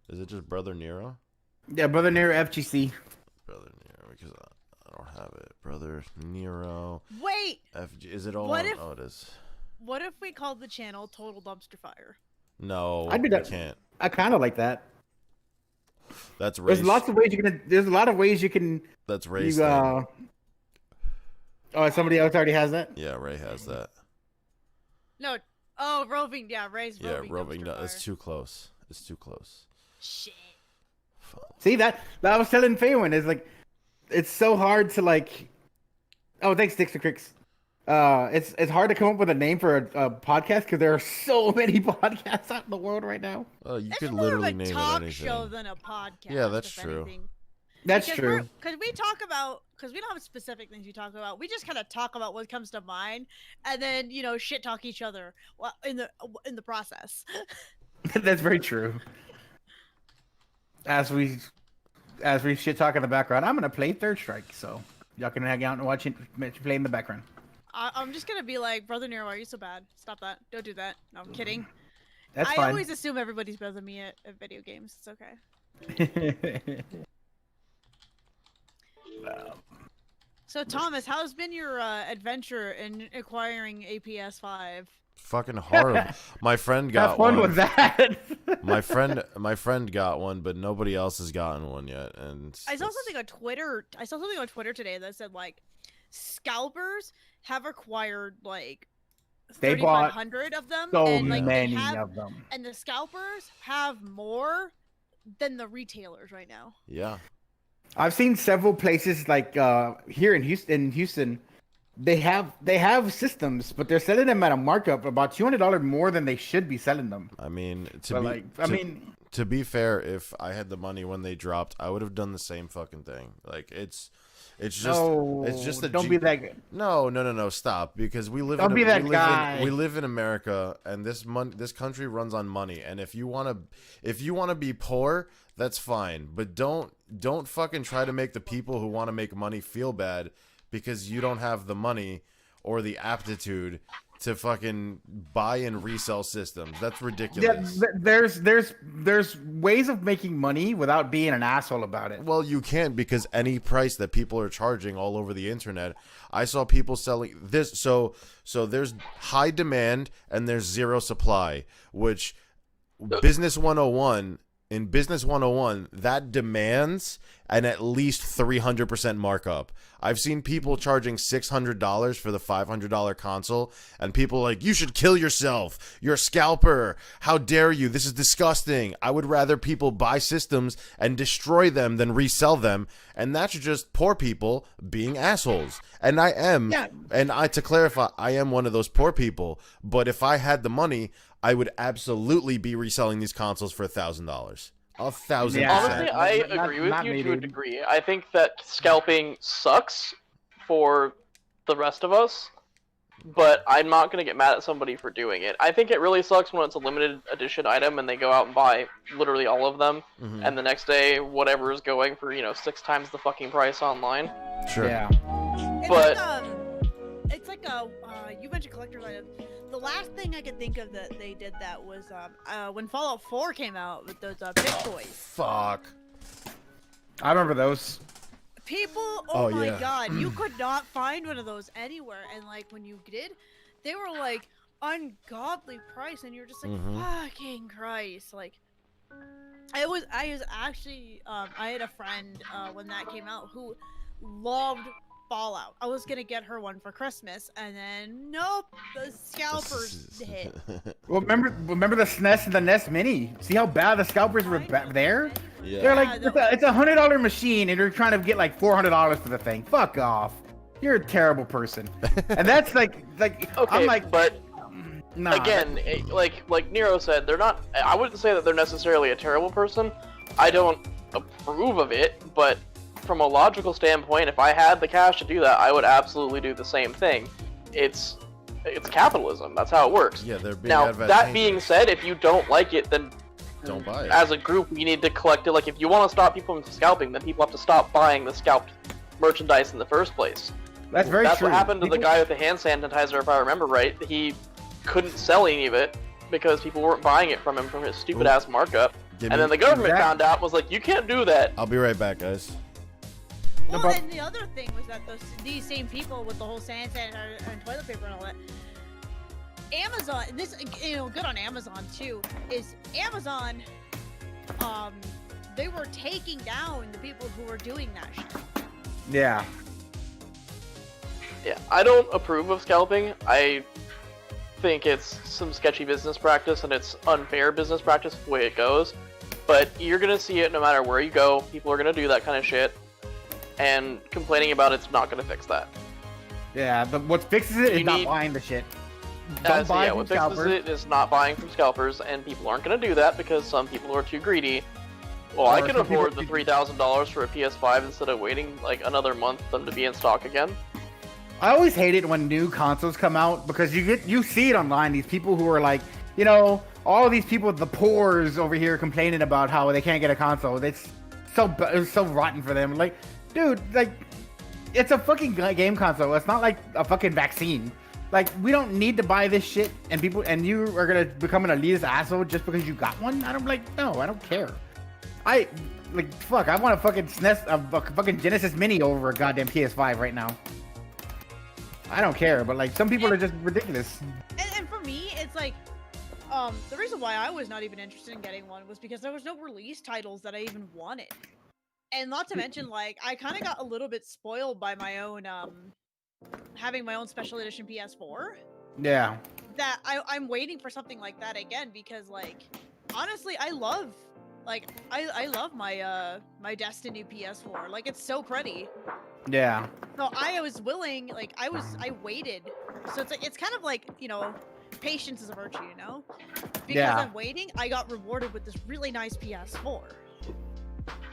Is it just Brother Nero? Yeah, Brother Nero FGC. Brother Nero, because I don't have it. Brother Nero. Wait. FG. Is it all? What if? Oh, it is. What if we called the channel Total Dumpster Fire? No, I do that. can't. I kind of like that. That's race. There's lots of ways you can. There's a lot of ways you can. That's race. Oh, somebody else already has that. Yeah, Ray has that. No. Oh, roving. Yeah, Ray's roving. Yeah, roving. Dumpster It's Fire. too close. It's too close. Shit. See that I was telling Faywin is like, it's so hard to like. Oh, thanks, Dixon Cricks. It's hard to come up with a name for a podcast because there are so many podcasts out in the world right now. You It's could more literally of a name talk it anything. show than a podcast. Yeah, that's if true. anything. That's true. Because we talk about, because we don't have specific things we talk about. We just kind of talk about what comes to mind, and then shit talk each other in the process. That's very true. As we shit talk in the background, I'm gonna play Third Strike, so y'all can hang out and watch it play in the background. I'm just gonna be like, Brother Nero, why are you so bad? Stop that! Don't do that. No, I'm kidding. That's I fine. always assume everybody's better than me at video games. It's okay. So Thomas, how's been your adventure in acquiring a PS5? Fucking horrible. My friend got Have fun one. with that. my friend got one, but nobody else has gotten one yet. And I saw something on Twitter. I saw something on Twitter today that said like scalpers have acquired like They bought 3,500 of them, so and like many they have, of them. and the scalpers have more than the retailers right now. Yeah. I've seen several places like here in Houston, they have systems, but they're selling them at a markup about $200 more than they should be selling them. I mean, to be fair, if I had the money when they dropped, I would have done the same fucking thing. Like it's just a don't be that good. No, stop, because we live Don't be that guy. We live in America, and this country runs on money, and if you want to be poor, that's fine, but don't fucking try to make the people who want to make money feel bad because you don't have the money or the aptitude to fucking buy and resell systems. That's ridiculous. Yeah, there's ways of making money without being an asshole about it. Well, you can't, because any price that people are charging all over the internet, I saw people selling this. So there's high demand and there's zero supply, which Business 101. In Business 101, that demands an at least 300% markup. I've seen people charging $600 for the $500 console, and people are like, you should kill yourself. You're a scalper. How dare you? This is disgusting. I would rather people buy systems and destroy them than resell them, and that's just poor people being assholes. And I am. Yeah. And to clarify, I am one of those poor people, but if I had the money, I would absolutely be reselling these consoles for $1,000. 1,000%. Yeah. Honestly, I agree with you to a degree. I think that scalping sucks for the rest of us, but I'm not going to get mad at somebody for doing it. I think it really sucks when it's a limited edition item and they go out and buy literally all of them, and the next day, whatever is going for, 6 times the fucking price online. Sure. Yeah. But It's like you mentioned collector's items. The last thing I could think of that they did that was when Fallout 4 came out with those pit toys. Fuck. I remember those. People, Oh, my yeah. god, you could not find one of those anywhere, and like when you did, they were like ungodly price, and you're just like, fucking Christ, like. I was actually I had a friend when that came out who loved Fallout. I was gonna get her one for Christmas, and then nope, the scalpers hit. Well, remember the SNES and the NES Mini? See how bad the scalpers were there? Yeah. They're like, it's a $100 machine, and you're trying to get like $400 for the thing. Fuck off. You're a terrible person. And that's like okay, I'm like, but nah. again, like Nero said, they're not. I wouldn't say that they're necessarily a terrible person. I don't approve of it, but from a logical standpoint, if I had the cash to do that, I would absolutely do the same thing. It's capitalism. That's how it works. Yeah, they're being Now, that advantageous. being said, if you don't like it, then Don't buy it. as a group, we need to collect it. Like, if you want to stop people from scalping, then people have to stop buying the scalped merchandise in the first place. That's very That's true. what happened to the guy with the hand sanitizer, if I remember right. He couldn't sell any of it because people weren't buying it from him from his stupid ass markup. And then the government found out, was like, you can't do that. I'll be right back, guys. Well, and the other thing was that these same people with the whole hand sanitizer and toilet paper and all that, Amazon, this, you know, good on Amazon too, is Amazon, they were taking down the people who were doing that shit. Yeah. Yeah, I don't approve of scalping. I think it's some sketchy business practice, and it's unfair business practice the way it goes. But you're gonna see it no matter where you go. People are gonna do that kind of shit, and complaining about it's not gonna fix that. Yeah, but what fixes it is not buying the shit. Don't buy from scalpers. What fixes it is not buying from scalpers, and people aren't gonna do that because some people are too greedy. Well, I can afford the $3,000 for a PS5 instead of waiting like another month for them to be in stock again. I always hate it when new consoles come out because you see it online. These people who are like, you know, all of these people, the poors over here complaining about how they can't get a console. It's so rotten for them. Like, dude, like, it's a fucking game console. It's not like a fucking vaccine. Like, we don't need to buy this shit, and you are gonna become an elitist asshole just because you got one. I'm like, no, I don't care. I want a fucking SNES, a fucking Genesis Mini over a goddamn PS5 right now. I don't care, but like some people are just ridiculous. And for me, it's like, the reason why I was not even interested in getting one was because there was no release titles that I even wanted. And not to mention, like, I kind of got a little bit spoiled by my own, having my own special edition PS4. Yeah. That I'm waiting for something like that again because, like, honestly, I love my my Destiny PS4. Like, it's so pretty. Yeah. So I was willing, like, I waited. So it's like, it's kind of like, you know, patience is a virtue, you know? Because I'm waiting, I got rewarded with this really nice PS4.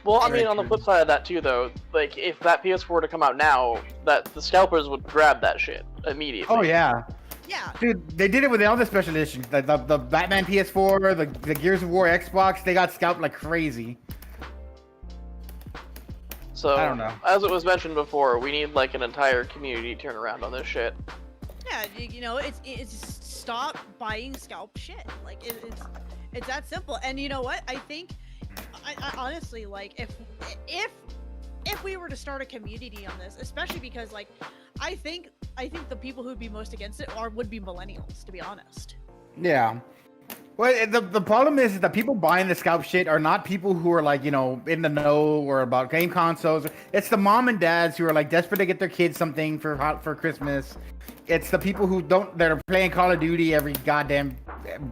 Well, I mean, on the flip side of that too, though, like, if that PS4 were to come out now, that the scalpers would grab that shit immediately. Oh, yeah. Yeah. Dude, they did it with all the special editions. The Batman PS4, the Gears of War Xbox, they got scalped like crazy. So, I don't know. As it was mentioned before, we need, like, an entire community turnaround on this shit. Yeah, you know, it's stop buying scalp shit. Like, it's that simple. And you know what? I think, I honestly, like, if we were to start a community on this, especially because, like, I think the people who'd be most against it would be millennials, to be honest. Yeah. Well, the problem is that people buying the scalp shit are not people who are, like, you know, in the know or about game consoles. It's the mom and dads who are, like, desperate to get their kids something for Christmas. It's the people that are playing Call of Duty every goddamn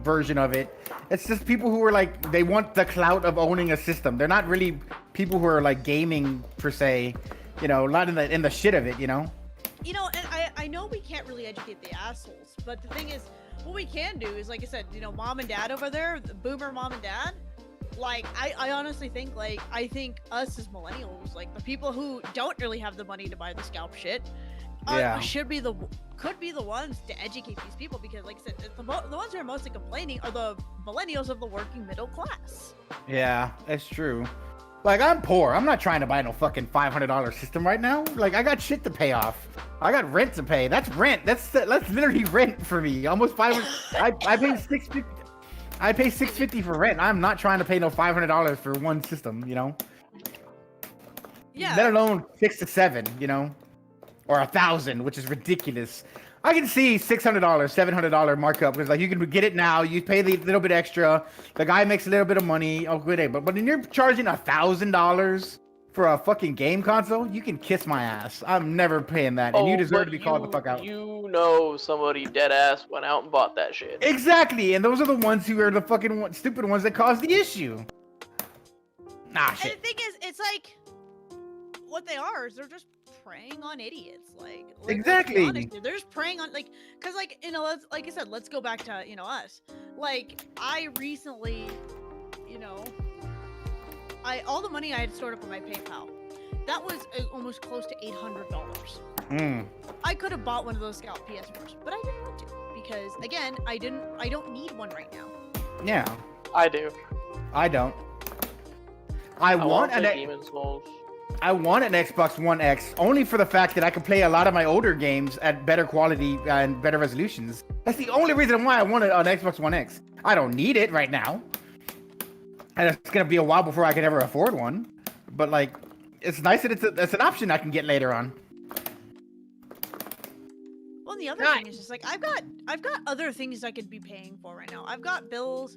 version of it. It's just people who are like, they want the clout of owning a system. They're not really people who are like gaming per se, you know, not in the shit of it, you know? You know, and I know we can't really educate the assholes, but the thing is, what we can do is, like I said, you know, mom and dad over there, the boomer mom and dad, like, I honestly think, like, I think us as millennials, like, the people who don't really have the money to buy the scalp shit, could be the ones to educate these people, because, like I said, the ones who are mostly complaining are the millennials of the working middle class. Yeah, that's true. Like, I'm poor. I'm not trying to buy no fucking $500 system right now. Like, I got shit to pay off. I got rent to pay. That's rent. That's literally rent for me. Almost $500. I pay $650. I pay $650 for rent. I'm not trying to pay no $500 for one system, you know. Yeah. Let alone 6 to 7, you know, or 1,000, which is ridiculous. I can see $600, $700 markup because, like, you can get it now. You pay the little bit extra. The guy makes a little bit of money. Oh, good day. But when you're charging $1,000 for a fucking game console, you can kiss my ass. I'm never paying that, and you deserve to be called the fuck out. You know, somebody dead ass went out and bought that shit. Exactly, and those are the ones who are the fucking stupid ones that cause the issue. Nah, shit. And the thing is, it's like, what they are is they're just preying on idiots. Like exactly. Honest, they're just preying on, like, because, like, you know, like I said, let's go back to, you know, us. Like, I recently, you know, all the money I had stored up on my PayPal, that was almost close to $800. I could have bought one of those scalp PS4s, but I didn't want to because, again, I don't need one right now. Yeah, I do. I don't. I want an Xbox One X only for the fact that I can play a lot of my older games at better quality and better resolutions. That's the only reason why I want an Xbox One X. I don't need it right now. and it's gonna be a while before I can ever afford one. But like, it's nice that it's an option I can get later on. Well, the other thing is just like I've got other things I could be paying for right now. I've got bills.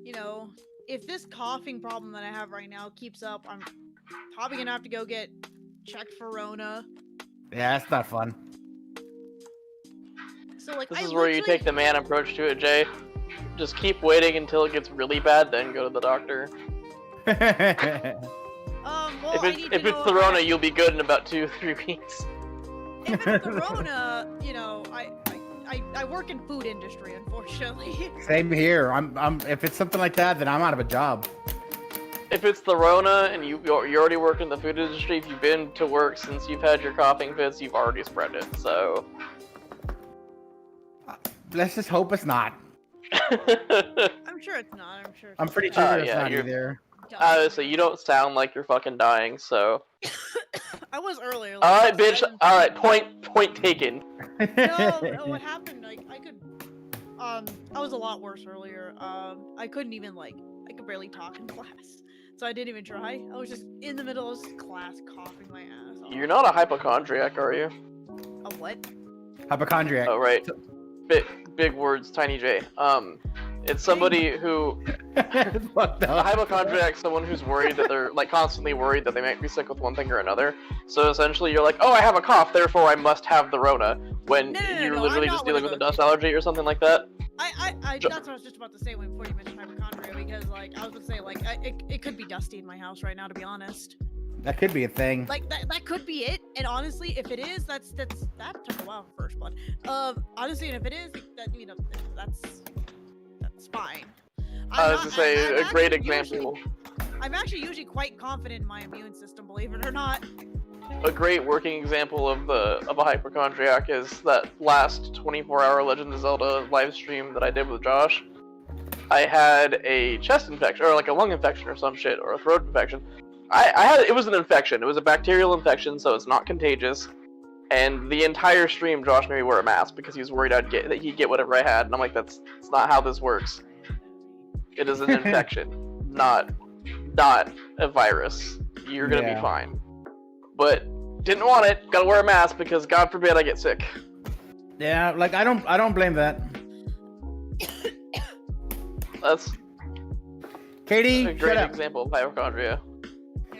You know, if this coughing problem that I have right now keeps up, I'm probably gonna have to go get checked for Rona. Yeah, that's not fun. So like, This is where you take the man approach to it, Jay. Just keep waiting until it gets really bad, then go to the doctor. Well, if it's the Rona, you'll be good in about 2-3 weeks. If it's the Rona, you know, I work in food industry, unfortunately. Same here. I'm if it's something like that, then I'm out of a job. If it's the Rona and you already work in the food industry, if you've been to work since you've had your coughing fits, you've already spread it. So Let's just hope it's not. I'm sure it's not. I'm pretty sure it's yeah, not either. So you don't sound like you're fucking dying. So. I was earlier. Like, All right, bitch. All right, point taken. No, what happened? Like I could, I was a lot worse earlier. I couldn't even I could barely talk in class, so I didn't even try. I was just in the middle of class coughing my ass off. You're not a hypochondriac, are you? A what? Hypochondriac. Oh right. Big words, tiny J. It's somebody who a hypochondriac, someone who's worried that they're constantly worried that they might be sick with one thing or another. So essentially, you're like, oh, I have a cough, therefore I must have the Rona. When you're literally just dealing with a dust allergy or something like that. That's what I was just about to say before you mentioned hypochondria, because I was gonna say it could be dusty in my house right now, to be honest. That could be a thing. That could be it. And honestly, if it is, that took a while for first blood. Honestly, and if it is, that's fine. I was to say a great example. I'm actually usually quite confident in my immune system, believe it or not. A great working example of a hypochondriac is that last 24-hour Legend of Zelda live stream that I did with Josh. I had a chest infection, or a lung infection or some shit, or a throat infection. It was an infection. It was a bacterial infection, so it's not contagious. And the entire stream, Josh made me wear a mask because he was worried that he'd get whatever I had. And I'm like, that's not how this works. It is an infection, not a virus. You're gonna be fine. But didn't want it. Gotta wear a mask because God forbid I get sick. Yeah, I don't blame that. That's Katie, a great example of hypochondria.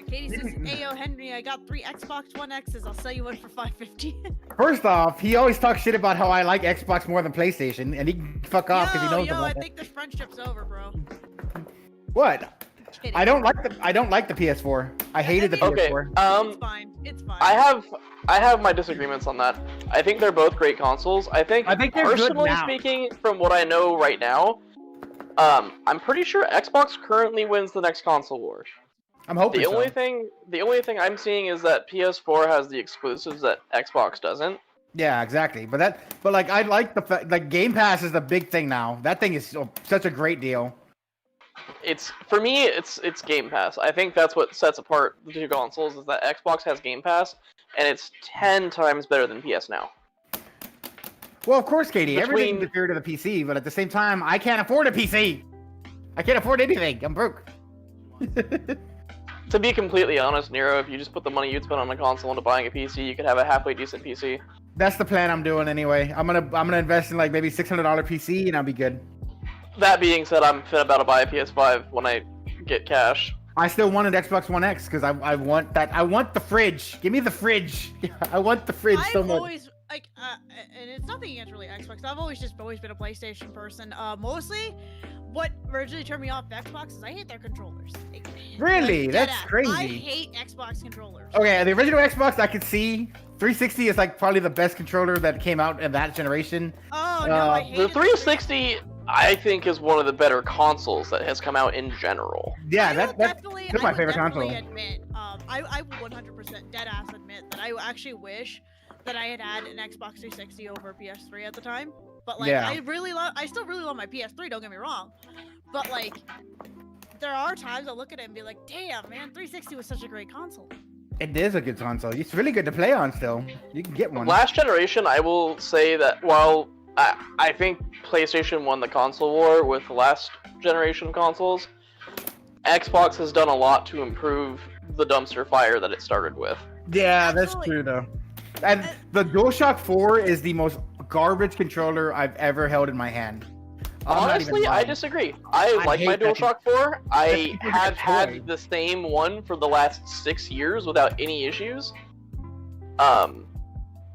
Katie says, "Ayo, Henry, I got 3 Xbox One X's. I'll sell you one for $5.50." First off, he always talks shit about how I like Xbox more than PlayStation, and he can fuck off because he knows about I that. think the friendship's over, bro. What? Kidding. I don't like the PS4. I hated the PS4. It's fine. It's fine. I have my disagreements on that. I think they're both great consoles. I think they're personally good now. speaking, from what I know right now, I'm pretty sure Xbox currently wins the next console war. I'm hoping the only thing I'm seeing is that PS4 has the exclusives that Xbox doesn't. Yeah, exactly. But I like the fact Game Pass is the big thing now. That thing is such a great deal. For me, it's Game Pass. I think that's what sets apart the two consoles is that Xbox has Game Pass, and it's 10 times better than PS Now. Well, of course, Katie. Everything's inferior to the PC, but at the same time, I can't afford a PC. I can't afford anything. I'm broke. To be completely honest, Nero, if you just put the money you'd spend on a console into buying a PC, you could have a halfway decent PC. That's the plan I'm doing anyway. I'm gonna invest in maybe $600 PC and I'll be good. That being said, I'm about to buy a PS5 when I get cash. I still want an Xbox One X because I want that. I want the fridge. Give me the fridge. I want the fridge so much. I've always and it's nothing against really Xbox. I've always been a PlayStation person. Mostly, what originally turned me off Xbox is I hate their controllers. Really? That's crazy. I hate Xbox controllers. Okay, the original Xbox I could see. 360 is probably the best controller that came out in that generation. Oh no, I hate the 360. I think is one of the better consoles that has come out in general. Yeah, that's my favorite console. Admit, I will 100% dead ass admit that I actually wish that I had an Xbox 360 over PS3 at the time. But I still really love my PS3. Don't get me wrong, but there are times I look at it and be like, damn, man, 360 was such a great console. It is a good console. It's really good to play on still. You can get one. Last generation, I will say that while I think PlayStation won the console war with the last generation consoles, Xbox has done a lot to improve the dumpster fire that it started with. Yeah, that's Absolutely. true though. And the DualShock 4 is the most garbage controller I've ever held in my hand. I'm not even Honestly, I lying. disagree. I like hate my that DualShock 4. I because it's have a toy. had the same one for the last 6 years without any issues.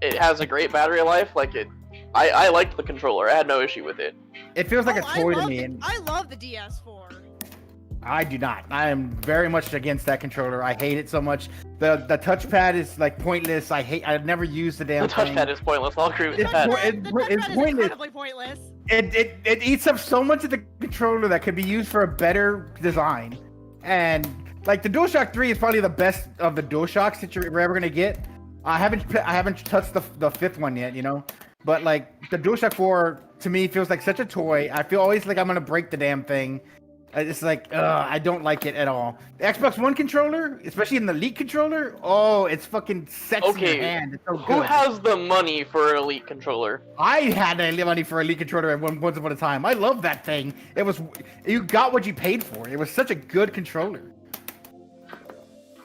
It has a great battery life. Like it, I liked the controller. I had no issue with it. It feels like a I toy to love me, the- and I love the DS4. I do not. I am very much against that controller. I hate it so much. The touchpad is like pointless. I've never used the damn The touchpad thing. is pointless. I'll agree with It's that. more- The touchpad is pointless. incredibly pointless. It eats up so much of the controller that could be used for a better design. And like the DualShock 3 is probably the best of the DualShocks that you're ever gonna get. I haven't touched the fifth one yet, you know. But like the DualShock 4 to me feels like such a toy. I feel always like I'm gonna break the damn thing. It's like, I don't like it at all. The Xbox One controller, especially in the Elite controller, oh, it's fucking sexy in Okay, your hand. It's so Who good. has the money for an Elite controller? I had the money for a Elite controller at once upon a time. I love that thing. You got what you paid for. It was such a good controller.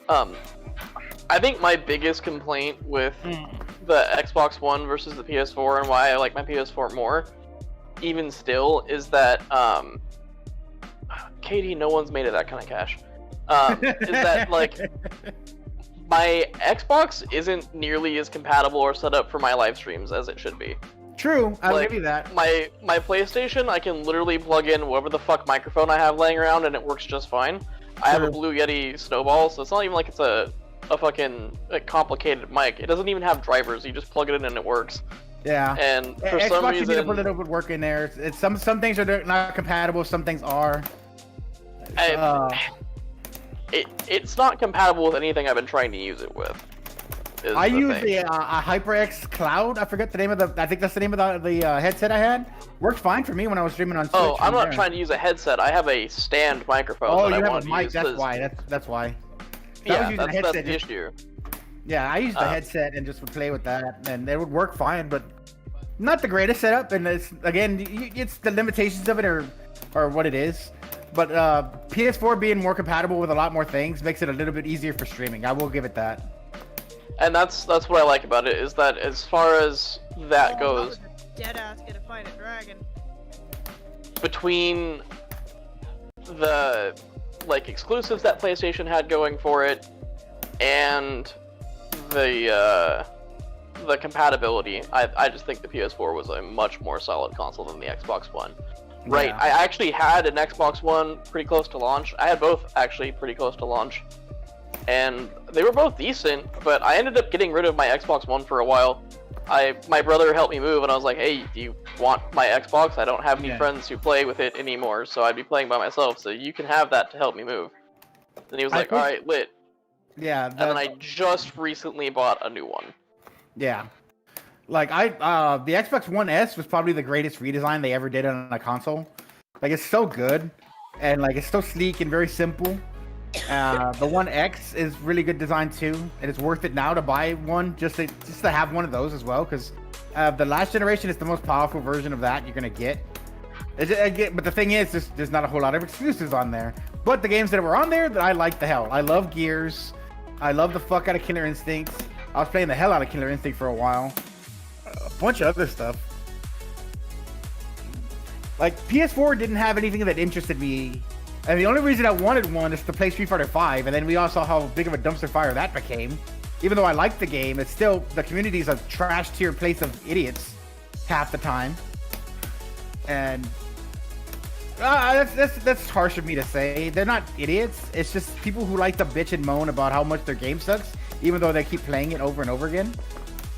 I think my biggest complaint with the Xbox One versus the PS4 and why I like my PS4 more, even still, is that Katie, no one's made of that kind of cash. Is that like my Xbox isn't nearly as compatible or set up for my live streams as it should be. True, I'll Like, give you that. My PlayStation, I can literally plug in whatever the fuck microphone I have laying around and it works just fine. I have a True. Blue Yeti Snowball, so it's not even like it's a fucking complicated mic. It doesn't even have drivers. You just plug it in and it works. Yeah. And for Xbox, some you need to reason, put a little bit of work in there. It's some things are not compatible, some things are. it's not compatible with anything I've been trying to use it with. is I the use thing. the HyperX Cloud. I forget the name of the. I think that's the name of the headset I had. Worked fine for me when I was streaming on Twitch. Oh, I'm not there. trying to use a headset. I have a stand microphone. Oh, that you I have wanted a to mic. use That's 'cause- why. That's why. I was Yeah, using that's the headset the just- issue. Yeah, I used the headset and just would play with that, and it would work fine. But not the greatest setup, and it's again, it's the limitations of it, or what it is. But PS4 being more compatible with a lot more things makes it a little bit easier for streaming. I will give it that. And that's what I like about it, is that as far as that goes, Dead ass gonna fight a dragon. between the like exclusives that PlayStation had going for it and the compatibility, I just think the PS4 was a much more solid console than the Xbox One. Right, Yeah. I actually had an Xbox One pretty close to launch. I had both actually pretty close to launch. And they were both decent, but I ended up getting rid of my Xbox One for a while. My brother helped me move, and I was like, hey, do you want my Xbox? I don't have any Yeah. friends who play with it anymore, so I'd be playing by myself, so you can have that to help me move. And he was I like, think- alright, lit. Yeah. And then I just recently bought a new one. Yeah. Like the Xbox One S was probably the greatest redesign they ever did on a console. Like it's so good, and like it's so sleek and very simple. The One X is really good design too, and it's worth it now to buy one just to have one of those as well, because the last generation is the most powerful version of that you're gonna get. But the thing is, there's not a whole lot of exclusives on there. But the games that were on there, that I like the hell. I love Gears. I love the fuck out of Killer Instinct. I was playing the hell out of Killer Instinct for a while. A bunch of other stuff. Like PS4 didn't have anything that interested me, and the only reason I wanted one is to play Street Fighter V. And then we all saw how big of a dumpster fire that became. Even though I liked the game, it's still the community is a trash tier place of idiots half the time. And that's harsh of me to say. They're not idiots. It's just people who like to bitch and moan about how much their game sucks, even though they keep playing it over and over again.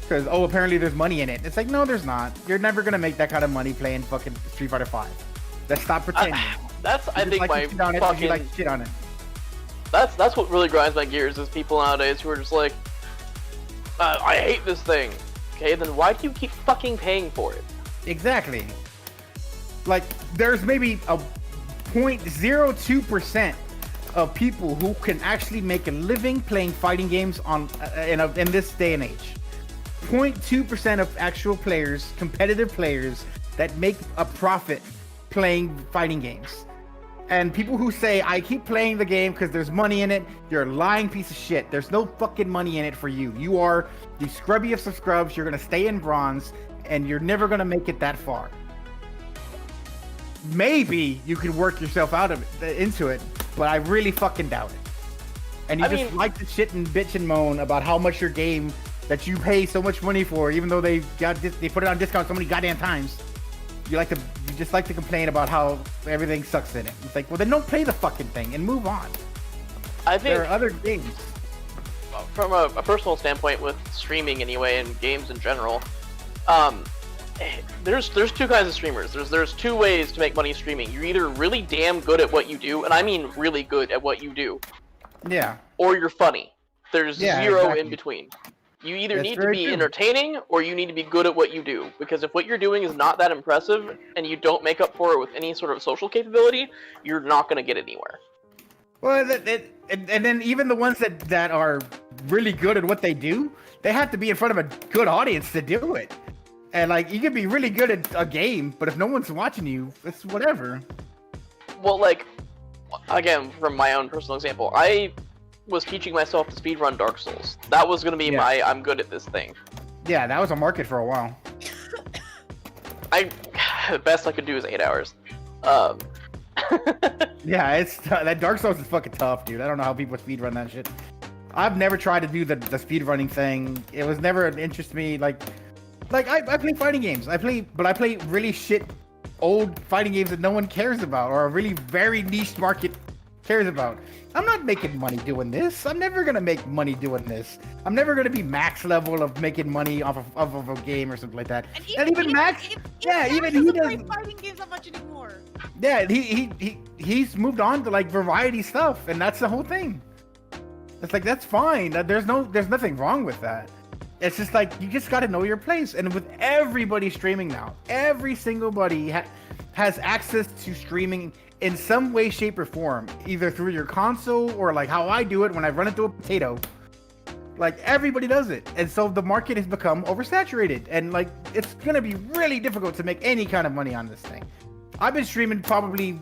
Because, oh, apparently there's money in it. It's like, no, there's not. You're never going to make that kind of money playing fucking Street Fighter V. Let's stop pretending. That's, I think, my You like shit on it. That's what really grinds my gears, is people nowadays who are just like, I hate this thing. Okay, then why do you keep fucking paying for it? Exactly. Like, there's maybe a 0.02% of people who can actually make a living playing fighting games on in this day and age. 0.2% of actual players, competitive players, that make a profit playing fighting games. And people who say, I keep playing the game because there's money in it, you're a lying piece of shit. There's no fucking money in it for you. You are the scrubbiest of scrubs. You're going to stay in bronze, and you're never going to make it that far. Maybe you can work yourself out of it, into it, but I really fucking doubt it. And you like to shit and bitch and moan about how much your game that you pay so much money for, even though they put it on discount so many goddamn times. You just like to complain about how everything sucks in it. It's like, well, then don't play the fucking thing and move on. I think there are other games. From a personal standpoint with streaming anyway and games in general, there's two kinds of streamers. There's two ways to make money streaming. You're either really damn good at what you do, and I mean really good at what you do. Yeah. Or you're funny. There's zero exactly. in between. You either need to be entertaining or you need to be good at what you do. Because if what you're doing is not that impressive and you don't make up for it with any sort of social capability, you're not going to get anywhere. Well, and then even the ones that are really good at what they do, they have to be in front of a good audience to do it. And like, you can be really good at a game, but if no one's watching you, it's whatever. Well, like, again, from my own personal example, I was teaching myself to speedrun Dark Souls. That was going to be my I'm good at this thing. Yeah, that was a market for a while. The best I could do is 8 hours. Yeah, that Dark Souls is fucking tough, dude. I don't know how people speedrun that shit. I've never tried to do the speedrunning thing. It was never an interest to me. Like I play fighting games. I play really shit old fighting games that no one cares about, or a really very niche market cares about. I'm not making money doing this. I'm never gonna make money doing this. I'm never gonna be max level of making money off of a game or something like that. And even Max, even he doesn't play fighting games that much anymore. Yeah, he's moved on to like variety stuff, and that's the whole thing. It's like, that's fine. There's nothing wrong with that. It's just like, you just got to know your place. And with everybody streaming now, every single buddy has access to streaming in some way, shape, or form, either through your console or like how I do it when I run into a potato. Like, everybody does it. And so the market has become oversaturated, and like, it's going to be really difficult to make any kind of money on this thing. I've been streaming probably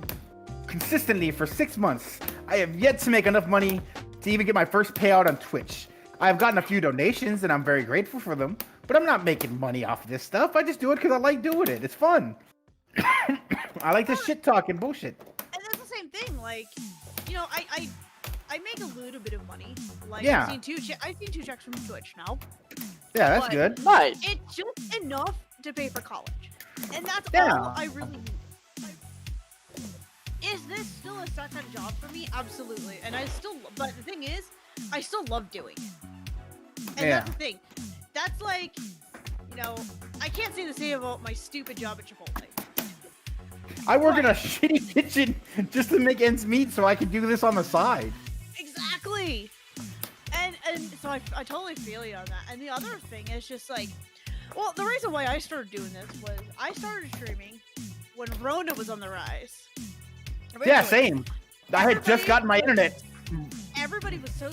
consistently for 6 months. I have yet to make enough money to even get my first payout on Twitch. I've gotten a few donations, and I'm very grateful for them, but I'm not making money off this stuff. I just do it because I like doing it. It's fun. I like to shit talk and bullshit. And that's the same thing. Like, you know, I make a little bit of money. Like, Yeah. I've seen two checks from Twitch now. Yeah, that's But good. Nice. It's just enough to pay for college, and that's Yeah. all I really need. Is this still a second job for me? Absolutely. And but the thing is, I still love doing it. And Yeah. that's the thing. That's like, you know, I can't say the same about my stupid job at Chipotle. I work in a shitty kitchen just to make ends meet so I can do this on the side. Exactly. And so I totally feel you on that. And the other thing is just like, well, the reason why I started doing this was I started streaming when Rona was on the rise. Yeah, Originally, same. I had just gotten my internet. Everybody was so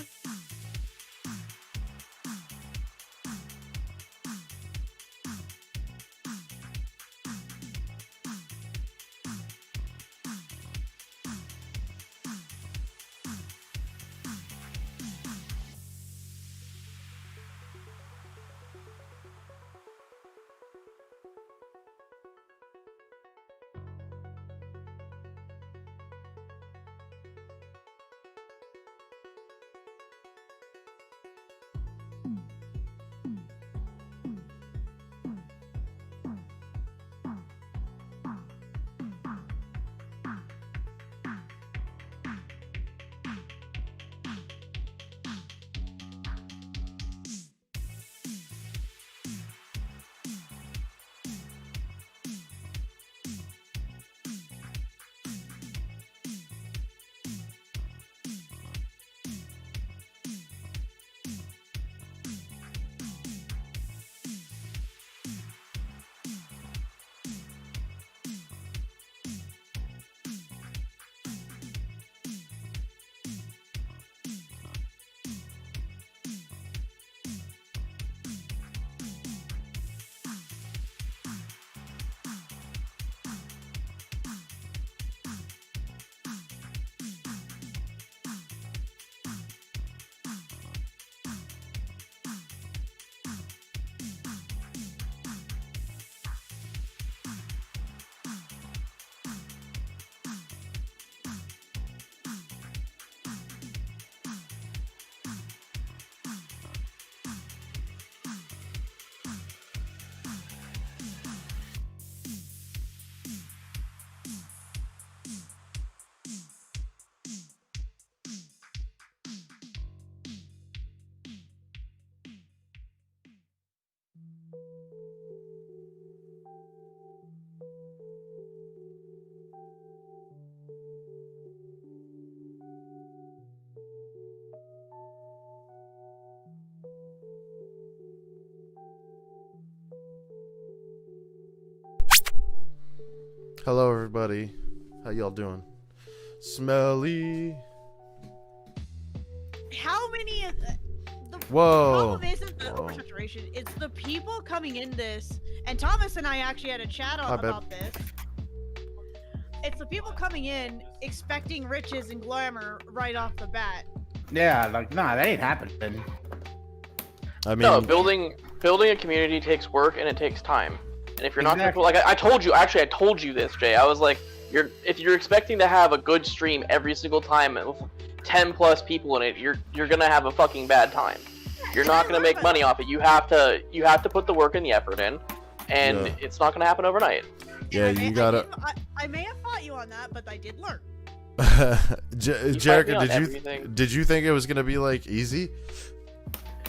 Hello, everybody. How y'all doing? Smelly. How many of the Whoa. problem isn't the oversaturation, it's the people coming in this, and Thomas and I actually had a chat Hi, babe. about this. It's the people coming in expecting riches and glamour right off the bat. Yeah, like nah, that ain't happening. I mean, No, building a community takes work and it takes time. And if you're not Exactly. like I told you, actually I told you this, Jay. I was like, if you're expecting to have a good stream every single time with 10 plus people in it, you're gonna have a fucking bad time. You're not gonna make money off it. You have to put the work and the effort in, and Yeah. it's not gonna happen overnight. yeah, you gotta. I may have fought you on that, but I did learn. Jerica, on everything. did you think it was gonna be like easy?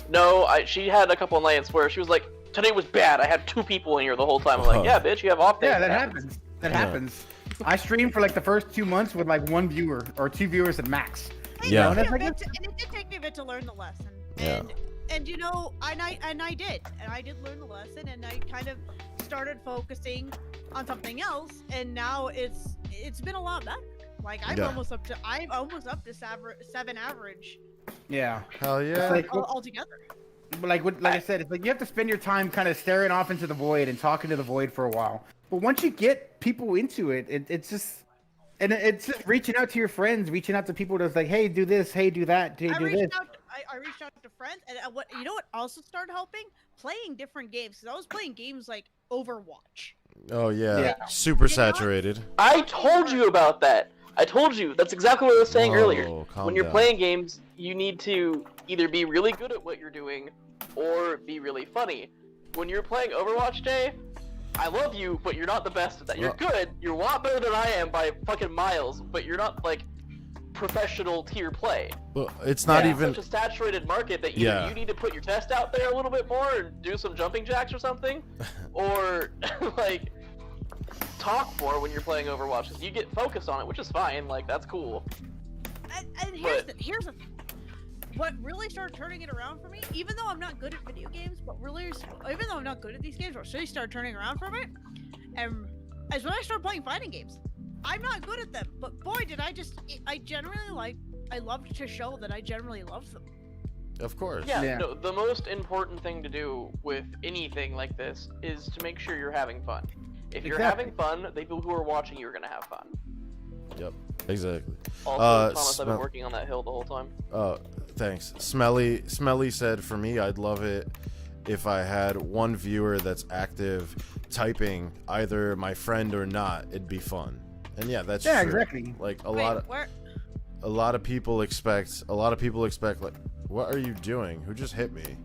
No, she had a couple nights where she was like, today was bad. I had 2 people in here the whole time. I'm like, yeah, bitch, you have off days. Yeah, that happens. That happens. I streamed for like the first 2 months with like 1 viewer or 2 viewers at max. Yeah. And And it's like, it did take me a bit to learn the lesson. Yeah. And you know, I did. And I did learn the lesson, and I kind of started focusing on something else, and now it's been a lot better. Like I'm Yeah. almost up to 7 average yeah. Hell yeah. like- altogether. But like I said, it's like you have to spend your time kind of staring off into the void and talking to the void for a while. But once you get people into it, it's just reaching out to your friends, reaching out to people that's like, hey, do this, hey, do that, hey, I do this. reached out to friends, and what also started helping? Playing different games, because I was playing games like Overwatch. Oh yeah. Yeah. Super You know? saturated. I told you about that. I told you. That's exactly what I was saying earlier. Whoa, calm When you're down. playing games, you need to either be really good at what you're doing or be really funny. When you're playing Overwatch, Jay, I love you, but you're not the best at that. You're good. You're a lot better than I am by fucking miles, but you're not like professional tier play. Well, it's not Yeah. even. Such a saturated market that either Yeah. you need to put your test out there a little bit more and do some jumping jacks or something, or like talk more when you're playing Overwatch. 'Cause you get focused on it, which is fine. Like that's cool. And here's the what really started turning it around for me, even though I'm not good at video games, but really, even though I'm not good at these games, what really started turning around from it, as when I started playing fighting games. I'm not good at them, but boy, did I generally I love to show that I generally love them. Of course. Yeah, Yeah. no, the most important thing to do with anything like this is to make sure you're having fun. If you're Exactly. having fun, the people who are watching you are gonna have fun. Yep. Exactly. Also, Thomas, I've been working on that hill the whole time. Thanks. Smelly said for me, I'd love it if I had one viewer that's active typing, either my friend or not. It'd be fun. And yeah, that's Yeah, true. exactly. Like a Wait, lot of people expect like, what are you doing? Who just hit me?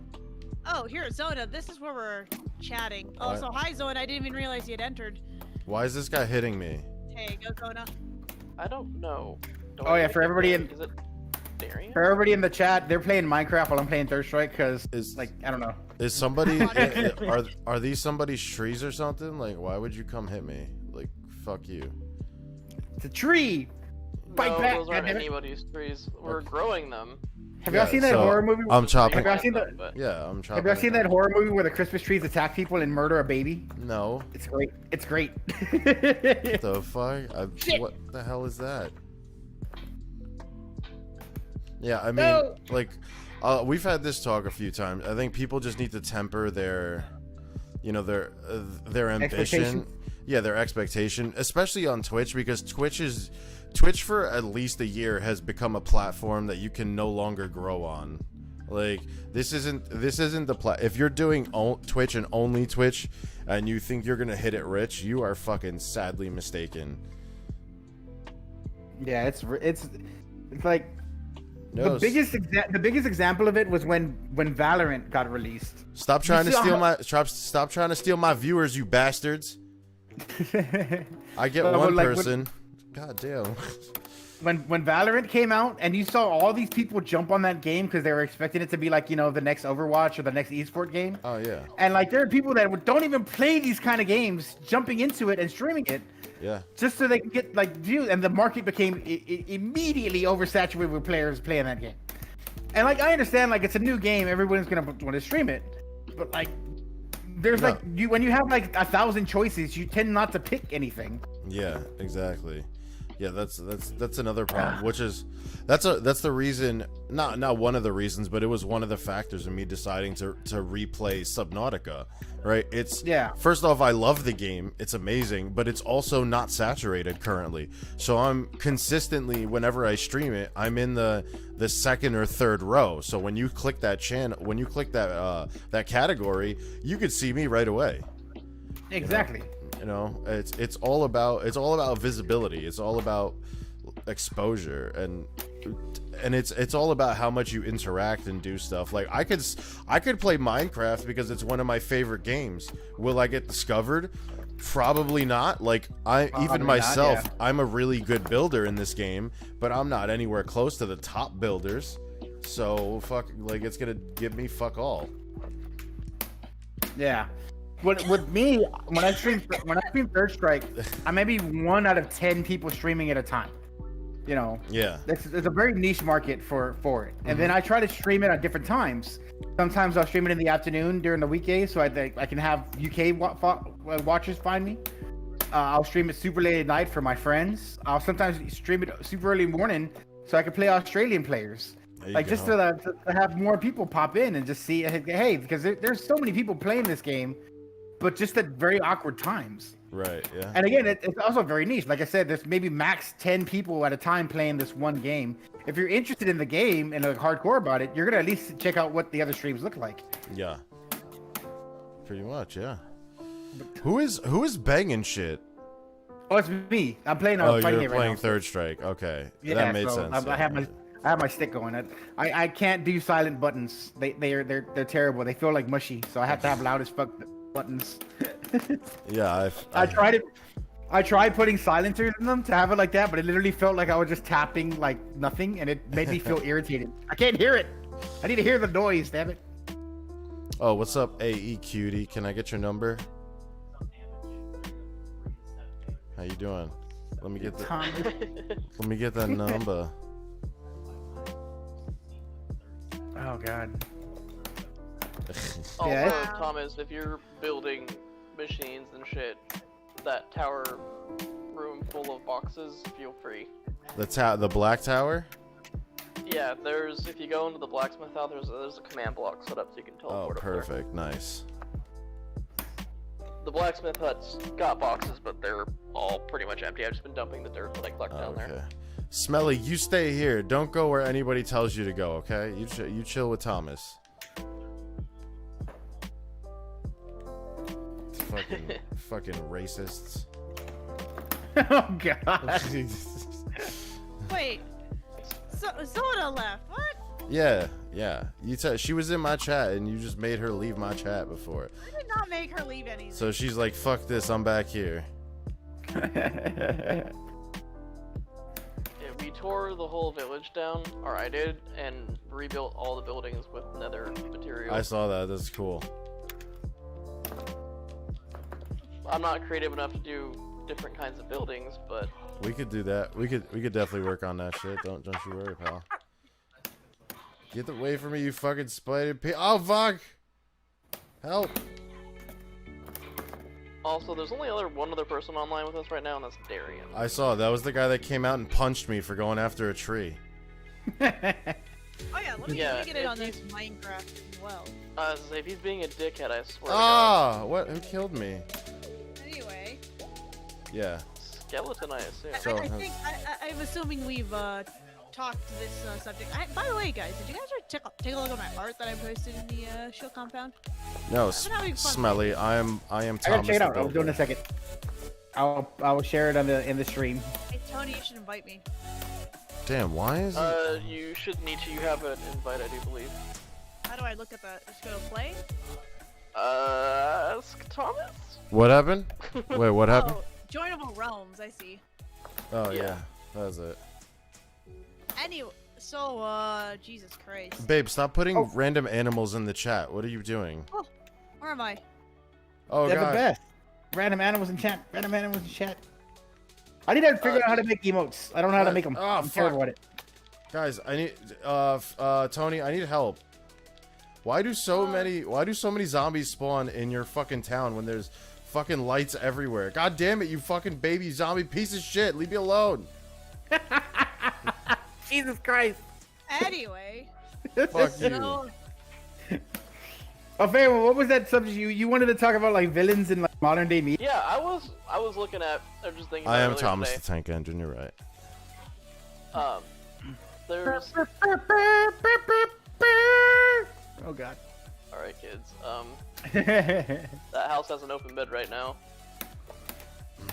Oh, here, Zona. This is where we're chatting. Oh, What? so hi, Zona. I didn't even realize you had entered. Why is this guy hitting me? Hey, go Zona. I don't know. Do Oh, I yeah, make for it everybody big? in- Is it Darian? For everybody in the chat, they're playing Minecraft while I'm playing Third Strike because, Is like, I don't know. is somebody are these somebody's trees or something? Like, why would you come hit me? Like, fuck you. It's a tree. Fight No, back, those aren't goddammit. anybody's trees. We're growing them. Have y'all Yeah, seen that so horror movie? I'm chopping. Have y'all seen the? But Yeah, I'm chopping. Have y'all it seen down. that horror movie where the Christmas trees attack people and murder a baby? No. It's great. It's great. The fuck? Shit. What the hell is that? Yeah, I mean, No. like, we've had this talk a few times. I think people just need to temper their, their ambition. Expectations. Yeah, their expectation, especially on Twitch, because Twitch for at least a year has become a platform that you can no longer grow on. Like, this isn't the if you're doing Twitch and only Twitch and you think you're gonna hit it rich, you are fucking sadly mistaken. Yeah, it's like No, the biggest example of it was when Valorant got released. stop trying to saw steal how- stop trying to steal my viewers, you bastards. I get Well, one like, person. God damn. when Valorant came out and you saw all these people jump on that game because they were expecting it to be like, the next Overwatch or the next esport game. Oh yeah. And like there are people that don't even play these kind of games jumping into it and streaming it Yeah. just so they can get like views, and the market became immediately oversaturated with players playing that game. And like I understand, like it's a new game, everyone's gonna want to stream it, but like there's No. like when you have like 1,000 choices, you tend not to pick anything. Yeah, exactly. Yeah, that's another problem, which is that's the reason, not one of the reasons, but it was one of the factors in me deciding to replay Subnautica, right? It's first off, I love the game, it's amazing, but it's also not saturated currently. So I'm consistently, whenever I stream it, I'm in the second or third row. So when you click that that category, you could see me right away. Exactly. You know, it's all about visibility. It's all about exposure, and it's all about how much you interact and do stuff. Like I could play Minecraft because it's one of my favorite games. Will I get discovered? Probably not. Like even myself, I'm a really good builder in this game, but I'm not anywhere close to the top builders. So it's gonna give me fuck all. Yeah. With me, when I stream Third Strike, I may be 1 out of 10 people streaming at a time. You know. Yeah. It's a very niche market for it. And then I try to stream it at different times. Sometimes I'll stream it in the afternoon during the weekdays, so I can have UK watchers find me. I'll stream it super late at night for my friends. I'll sometimes stream it super early morning so I can play Australian players. Like just to have more people pop in and just see, hey, because there's so many people playing this game, but just at very awkward times. Right, yeah. And again, it's also very niche. Like I said, there's maybe max 10 people at a time playing this one game. If you're interested in the game and like hardcore about it, you're going to at least check out what the other streams look like. Yeah. Pretty much, yeah. Who is banging shit? Oh, it's me. I'm playing on fighting you're game playing right now. Third Strike. Okay. Yeah, that made sense. I have my stick going. I can't do silent buttons. They're terrible. They feel like mushy, so I have to have loud as fuck buttons. Yeah, I tried putting silencers in them to have it like that, but it literally felt like I was just tapping like nothing, and it made me feel irritated. I can't hear it. I need to hear the noise, damn it. Oh, what's up, AE Cutie? Can I get your number? How you doing? Let me get that number. Oh god. Also, Thomas, if you're building machines and shit, that tower room full of boxes, feel free. The black tower? Yeah, if you go into the blacksmith house, there's a command block set up so you can teleport. Oh, perfect, nice. The blacksmith hut's got boxes, but they're all pretty much empty. I've just been dumping the dirt that I collect down there. Smelly, you stay here. Don't go where anybody tells you to go, okay? You chill with Thomas. Fucking racists. Oh god. Wait. Soda left. What? Yeah. She was in my chat and you just made her leave my chat before. I did not make her leave anything. So she's like, fuck this, I'm back here. Yeah, we tore the whole village down, or I did, and rebuilt all the buildings with nether material. I saw that, that's cool. I'm not creative enough to do different kinds of buildings, but we could do that. We could definitely work on that shit. Don't you worry, pal. Get away from me, you fucking spider pig. Oh fuck! Help! Also, there's only one other person online with us right now, and that's Darian. I saw that was the guy that came out and punched me for going after a tree. Oh yeah, let me get it on this Minecraft as well. If he's being a dickhead, I swear. What? Who killed me? Anyway. Yeah. Skeleton, I assume. I'm assuming we've talked this subject. By the way, guys, did you guys take a look at my art that I posted in the show compound? No, Smelly. I am Thomas. I gotta check it out. I was doing a second. I will share it in the stream. Hey Tony, you should invite me. Damn, why is it? You should need to. You have an invite, I do believe. How do I look at that? Just go to play? Ask Thomas? What happened? Wait, what happened? Oh, joinable realms, I see. Oh yeah, that's it. Anyway, so Jesus Christ. Babe, stop putting random animals in the chat. What are you doing? Oh, where am I? Oh They're god. the best. Random animals in chat. Random animals in chat. I need to figure out how to make emotes. I don't know how to make them. I'm terrible at it. Guys, I need Tony, I need help. Why do so many zombies spawn in your fucking town when there's fucking lights everywhere. God damn it, you fucking baby zombie piece of shit. Leave me alone. Jesus Christ. Anyway, Fuck you. so Oh, Faye, what was that subject you wanted to talk about, like villains in like modern day media? Yeah, I was looking at. I was just thinking. I about am earlier Thomas today. the Tank Engine. You're right. There's. Oh God. All right, kids. That house has an open bed right now.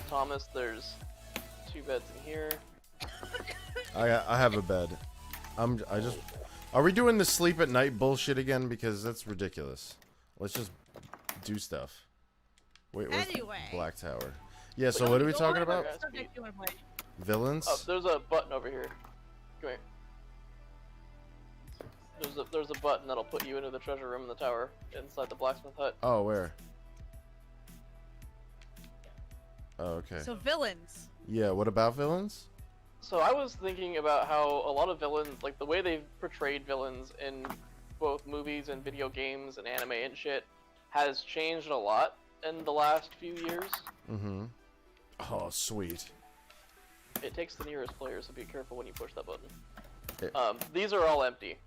Thomas, there's 2 beds in here. I have a bed. I just. Are we doing the sleep at night bullshit again? Because that's ridiculous. Let's just do stuff. Wait, where's Anyway. Black Tower? Yeah. So what are we talking about? guys. subject you wanna play. Villains? Oh, there's a button over here. Come here. There's a button that'll put you into the treasure room in the tower inside the blacksmith hut. Oh, where? Oh, okay. So villains. Yeah. What about villains? So I was thinking about how a lot of villains, like the way they've portrayed villains in both movies and video games and anime and shit, has changed a lot in the last few years. Mm-hmm. Oh, sweet. It takes the nearest player, so be careful when you push that button. It- These are all empty.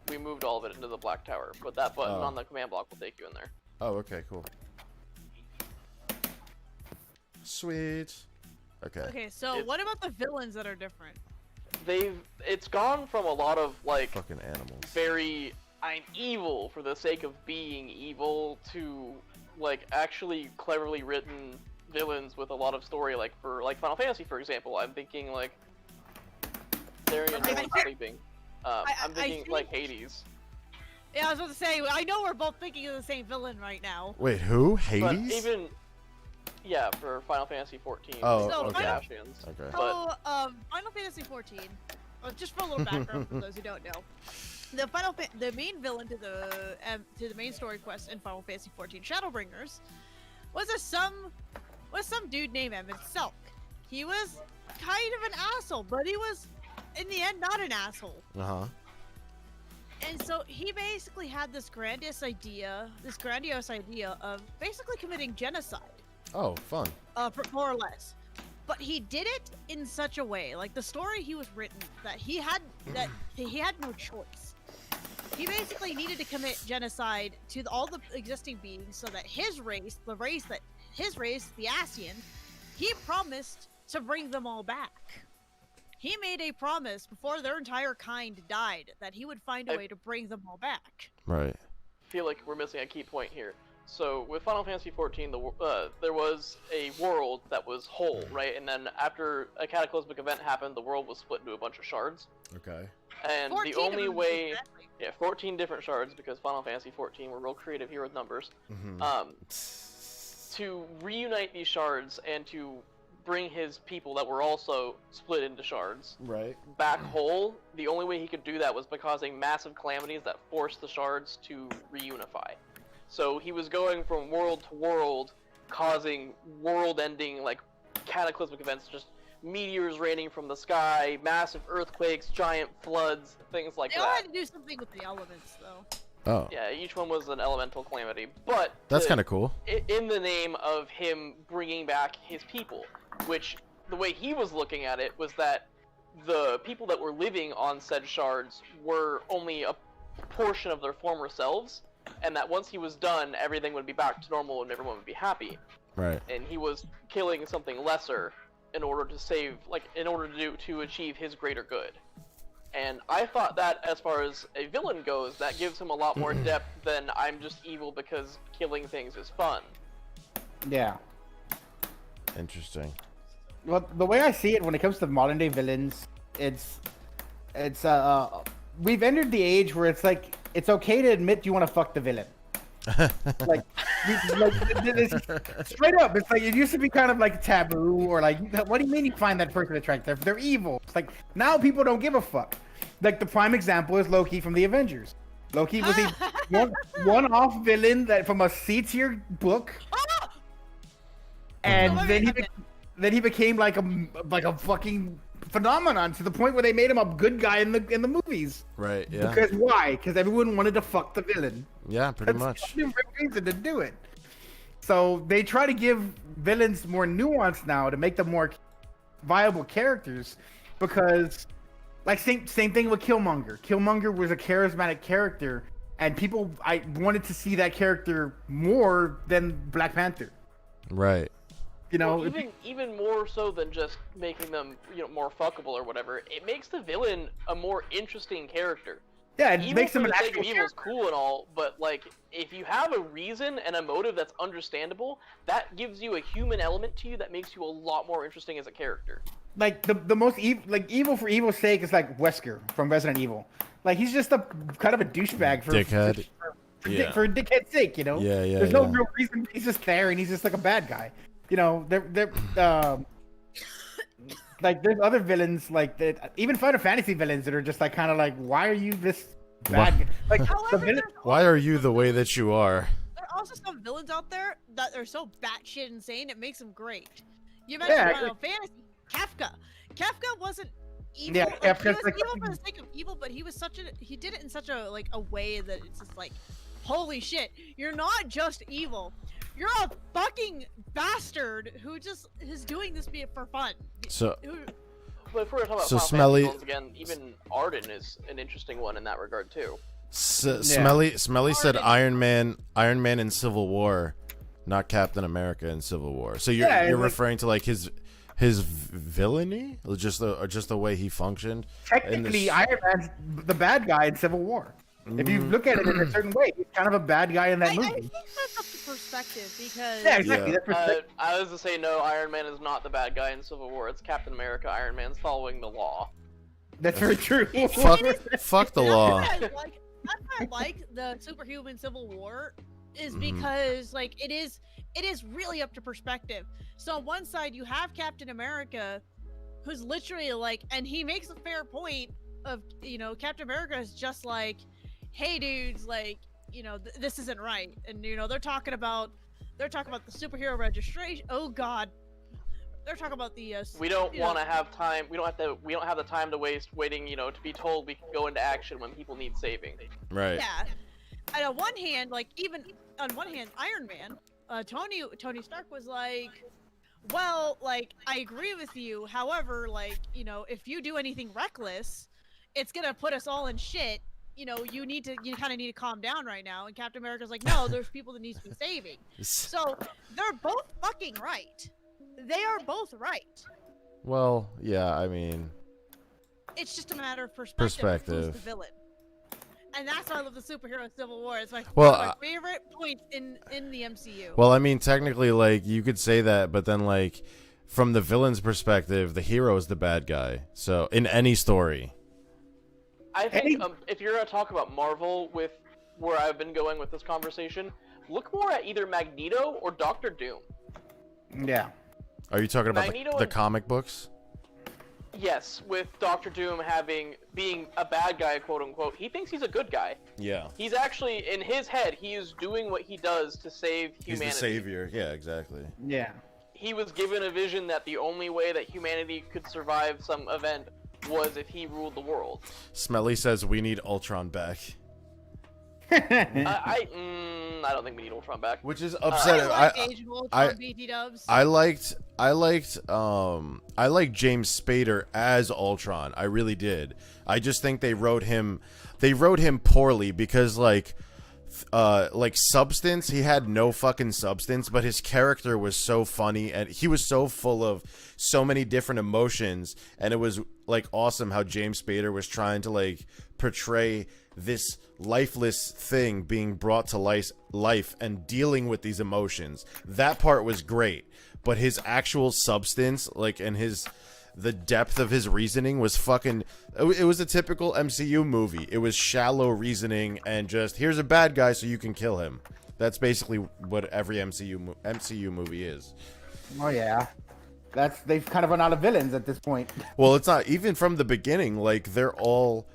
We moved all of it into the black tower, but that button Oh. on the command block will take you in there. Oh, okay, cool. Sweet. Okay. Okay, so It's- what about the villains that are different? It's gone from a lot of like Fucking animals. very I'm evil for the sake of being evil to like actually cleverly written villains with a lot of story, like for like Final Fantasy, for example. I'm thinking like Darian I no think- one's sleeping. I'm I thinking think- like Hades. Yeah, I was about to say, I know we're both thinking of the same villain right now. Wait, who? But Hades? even yeah, for Final Fantasy 14. Oh, So, okay. Bastions. Okay. So, Final Fantasy 14. Just for a little background for those who don't know, the main villain to the main story quest in Final Fantasy 14, Shadowbringers, was some dude named Emmett Selk. He was kind of an asshole, but he was in the end not an asshole. Uh-huh. And so he basically had this grandiose idea of basically committing genocide. Oh, fun. More or less. But he did it in such a way, like the story he was written, that he had no choice. He basically needed to commit genocide to all the existing beings so that his race, the Ascian, he promised to bring them all back. He made a promise before their entire kind died that he would find a way to bring them all back. Right. I feel like we're missing a key point here. So with Final Fantasy 14, there was a world that was whole, right? And then after a cataclysmic event happened, the world was split into a bunch of shards. Okay. And 14 the of only them, way, exactly. yeah, 14 different shards because Final Fantasy 14 were real creative here with numbers. Mm-hmm. To reunite these shards and to bring his people that were also split into shards Right. back whole, the only way he could do that was by causing massive calamities that forced the shards to reunify. So he was going from world to world, causing world-ending, like, cataclysmic events, just meteors raining from the sky, massive earthquakes, giant floods, things like They all had that. to do something with the elements, though. Oh. Yeah, each one was an elemental calamity, but That's kind of cool. in the name of him bringing back his people, which the way he was looking at it was that the people that were living on said shards were only a portion of their former selves, and that once he was done, everything would be back to normal and everyone would be happy. Right. And he was killing something lesser in order to save, like, in order to achieve his greater good. And I thought that, as far as a villain goes, that gives him a lot more depth than I'm just evil because killing things is fun. Yeah. Interesting. Well, the way I see it when it comes to modern day villains, it's we've entered the age where it's like it's okay to admit you want to fuck the villain. like it's straight up. It's like it used to be kind of like taboo or like, what do you mean you find that person attractive? They're evil. It's like now people don't give a fuck. Like the prime example is Loki from the Avengers. Loki was a one-off villain that from a C-tier book, and then he became like a fucking phenomenon to the point where they made him a good guy in the movies. Right. Yeah. Because why? Because everyone wanted to fuck the villain. Yeah. Pretty That's much. the reason to do it. So they try to give villains more nuance now to make them more viable characters, because like same thing with Killmonger. Killmonger was a charismatic character, and I wanted to see that character more than Black Panther. Right. You know, well, even more so than just making them, you know, more fuckable or whatever. It makes the villain a more interesting character. yeah, it Evil makes for them an the sake actual of evil is cool and all, but like if you have a reason and a motive that's understandable, that gives you a human element to you that makes you a lot more interesting as a character. Like the most evil for evil's sake is like Wesker from Resident Evil. Like he's just a kind of a douchebag for Dickhead. for dickhead's sake, you know. Yeah, yeah. There's no real reason. He's just there, and he's just like a bad guy. You know, they're like there's other villains like that, even Final Fantasy villains that are just like kind of like, why are you this bad guy? Like However, the villain, Why are you the way that you are? there are also some villains out there that are so batshit insane it makes them great. You mentioned Yeah, Final Fantasy, Kafka. Kafka wasn't evil. Yeah, Like, Kafka's he was like- evil for the sake of evil, but he did it in such a like a way that it's just like, holy shit, you're not just evil. You're a fucking bastard who just is doing this for fun. So Who- But if we're talking about So Final Smelly- Fantasy villains again, even Arden is an interesting one in that regard too. Smelly said Arden. Iron Man in Civil War, not Captain America in Civil War. So Yeah, you're like- referring to like his villainy, or just the way he functioned. technically Iron Man's the bad guy in Civil War. If you look at it in a certain way, he's kind of a bad guy in that I movie. think that's up to perspective because Yeah, exactly. Yeah. That's perspective. I was to say no, Iron Man is not the bad guy in Civil War. It's Captain America. Iron Man's following the law. That's very true. Fuck the law. That's why I like the superhuman Civil War is because like it is really up to perspective. So on one side you have Captain America, who's literally like, and he makes a fair point of, you know, Captain America is just like, hey dudes, like, you know, this isn't right, and you know they're talking about the superhero registration. Oh God. They're talking about the We don't you know, want to have time. We don't have the time to waste waiting, you know, to be told we can go into action when people need saving. Right. Yeah. And on one hand, like even on one hand, Iron Man, Tony Stark was like, well, like I agree with you. However, like, you know, if you do anything reckless, it's gonna put us all in shit. You know, you kind of need to calm down right now. And Captain America's like, no, there's people that need to be saving. So they're both fucking right. They are both right. Well, yeah, I mean, It's just a matter of perspective. Perspective. Who's the villain? And that's why I love the superhero Civil War. It's like Well, one of my favorite points in the MCU. well, I mean, technically, like you could say that, but then, like, from the villain's perspective, the hero is the bad guy. So in any story, I think if you're gonna talk about Marvel with where I've been going with this conversation, look more at either Magneto or Doctor Doom. Yeah. are you talking about Magneto the and- comic books? Yes, with Doctor Doom being a bad guy, quote unquote, he thinks he's a good guy. Yeah. He's actually, in his head, he is doing what he does to save He's humanity. the savior. Yeah, exactly. Yeah. He was given a vision that the only way that humanity could survive some event was if he ruled the world. Smelly says we need Ultron back, I don't think we need Ultron back. which is I upsetting. like Age of Ultron, BT Dubs. I liked James Spader as Ultron. I really did. I just think they wrote him poorly because like substance, he had no fucking substance, but his character was so funny and he was so full of so many different emotions, and it was like awesome how James Spader was trying to like portray this lifeless thing being brought to life and dealing with these emotions. That part was great, but his actual substance, like, and the depth of his reasoning was fucking, it was a typical MCU movie. It was shallow reasoning and just, here's a bad guy so you can kill him. That's basically what every MCU movie is. Oh yeah. They've kind of run out of villains at this point. Well, it's not even from the beginning. Like, they're all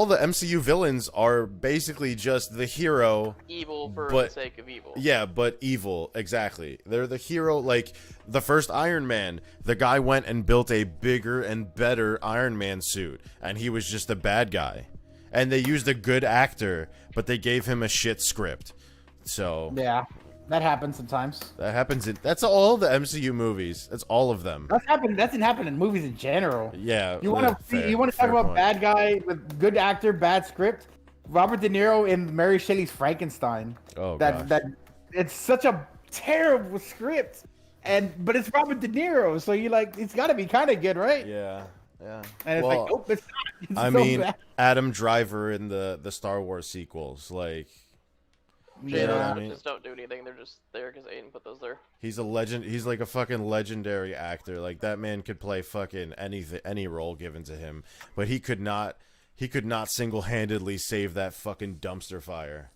the MCU villains are basically just the hero. Evil for But- the sake of evil. Yeah, but evil, exactly. They're the hero. Like, the first Iron Man, the guy went and built a bigger and better Iron Man suit, and he was just a bad guy. And they used a good actor, but they gave him a shit script. So, Yeah. That happens sometimes. That happens in that's all the MCU movies. That's all of them. That doesn't happen in movies in general. Yeah. You want to talk about point. bad guy with good actor, bad script? Robert De Niro in Mary Shelley's Frankenstein. Oh, that gosh. it's such a terrible script, but it's Robert De Niro, so you like it's got to be kind of good, right? Yeah. Yeah. And it's Well, like, nope, it's not. It's I so mean, bad. Adam Driver in the Star Wars sequels, like, you know what I mean? Just don't do anything. They're just there because Aiden put those there. He's a legend. He's like a fucking legendary actor. Like that man could play fucking any role given to him, but he could not. He could not single-handedly save that fucking dumpster fire.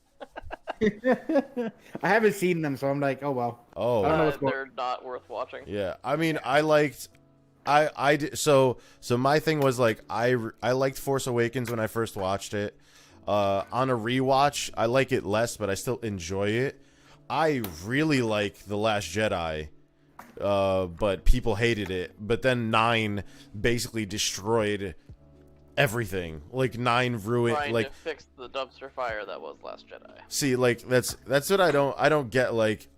I haven't seen them, so I'm like, oh well. Oh, I don't know what's going- They're not worth watching. yeah. I mean, I liked. I did, so my thing was like I liked Force Awakens when I first watched it. On a rewatch, I like it less, but I still enjoy it. I really like The Last Jedi, but people hated it. But then 9 basically destroyed everything. Like 9 ruined. Trying Like to fix the dumpster fire that was Last Jedi. see, like that's what I don't get. Like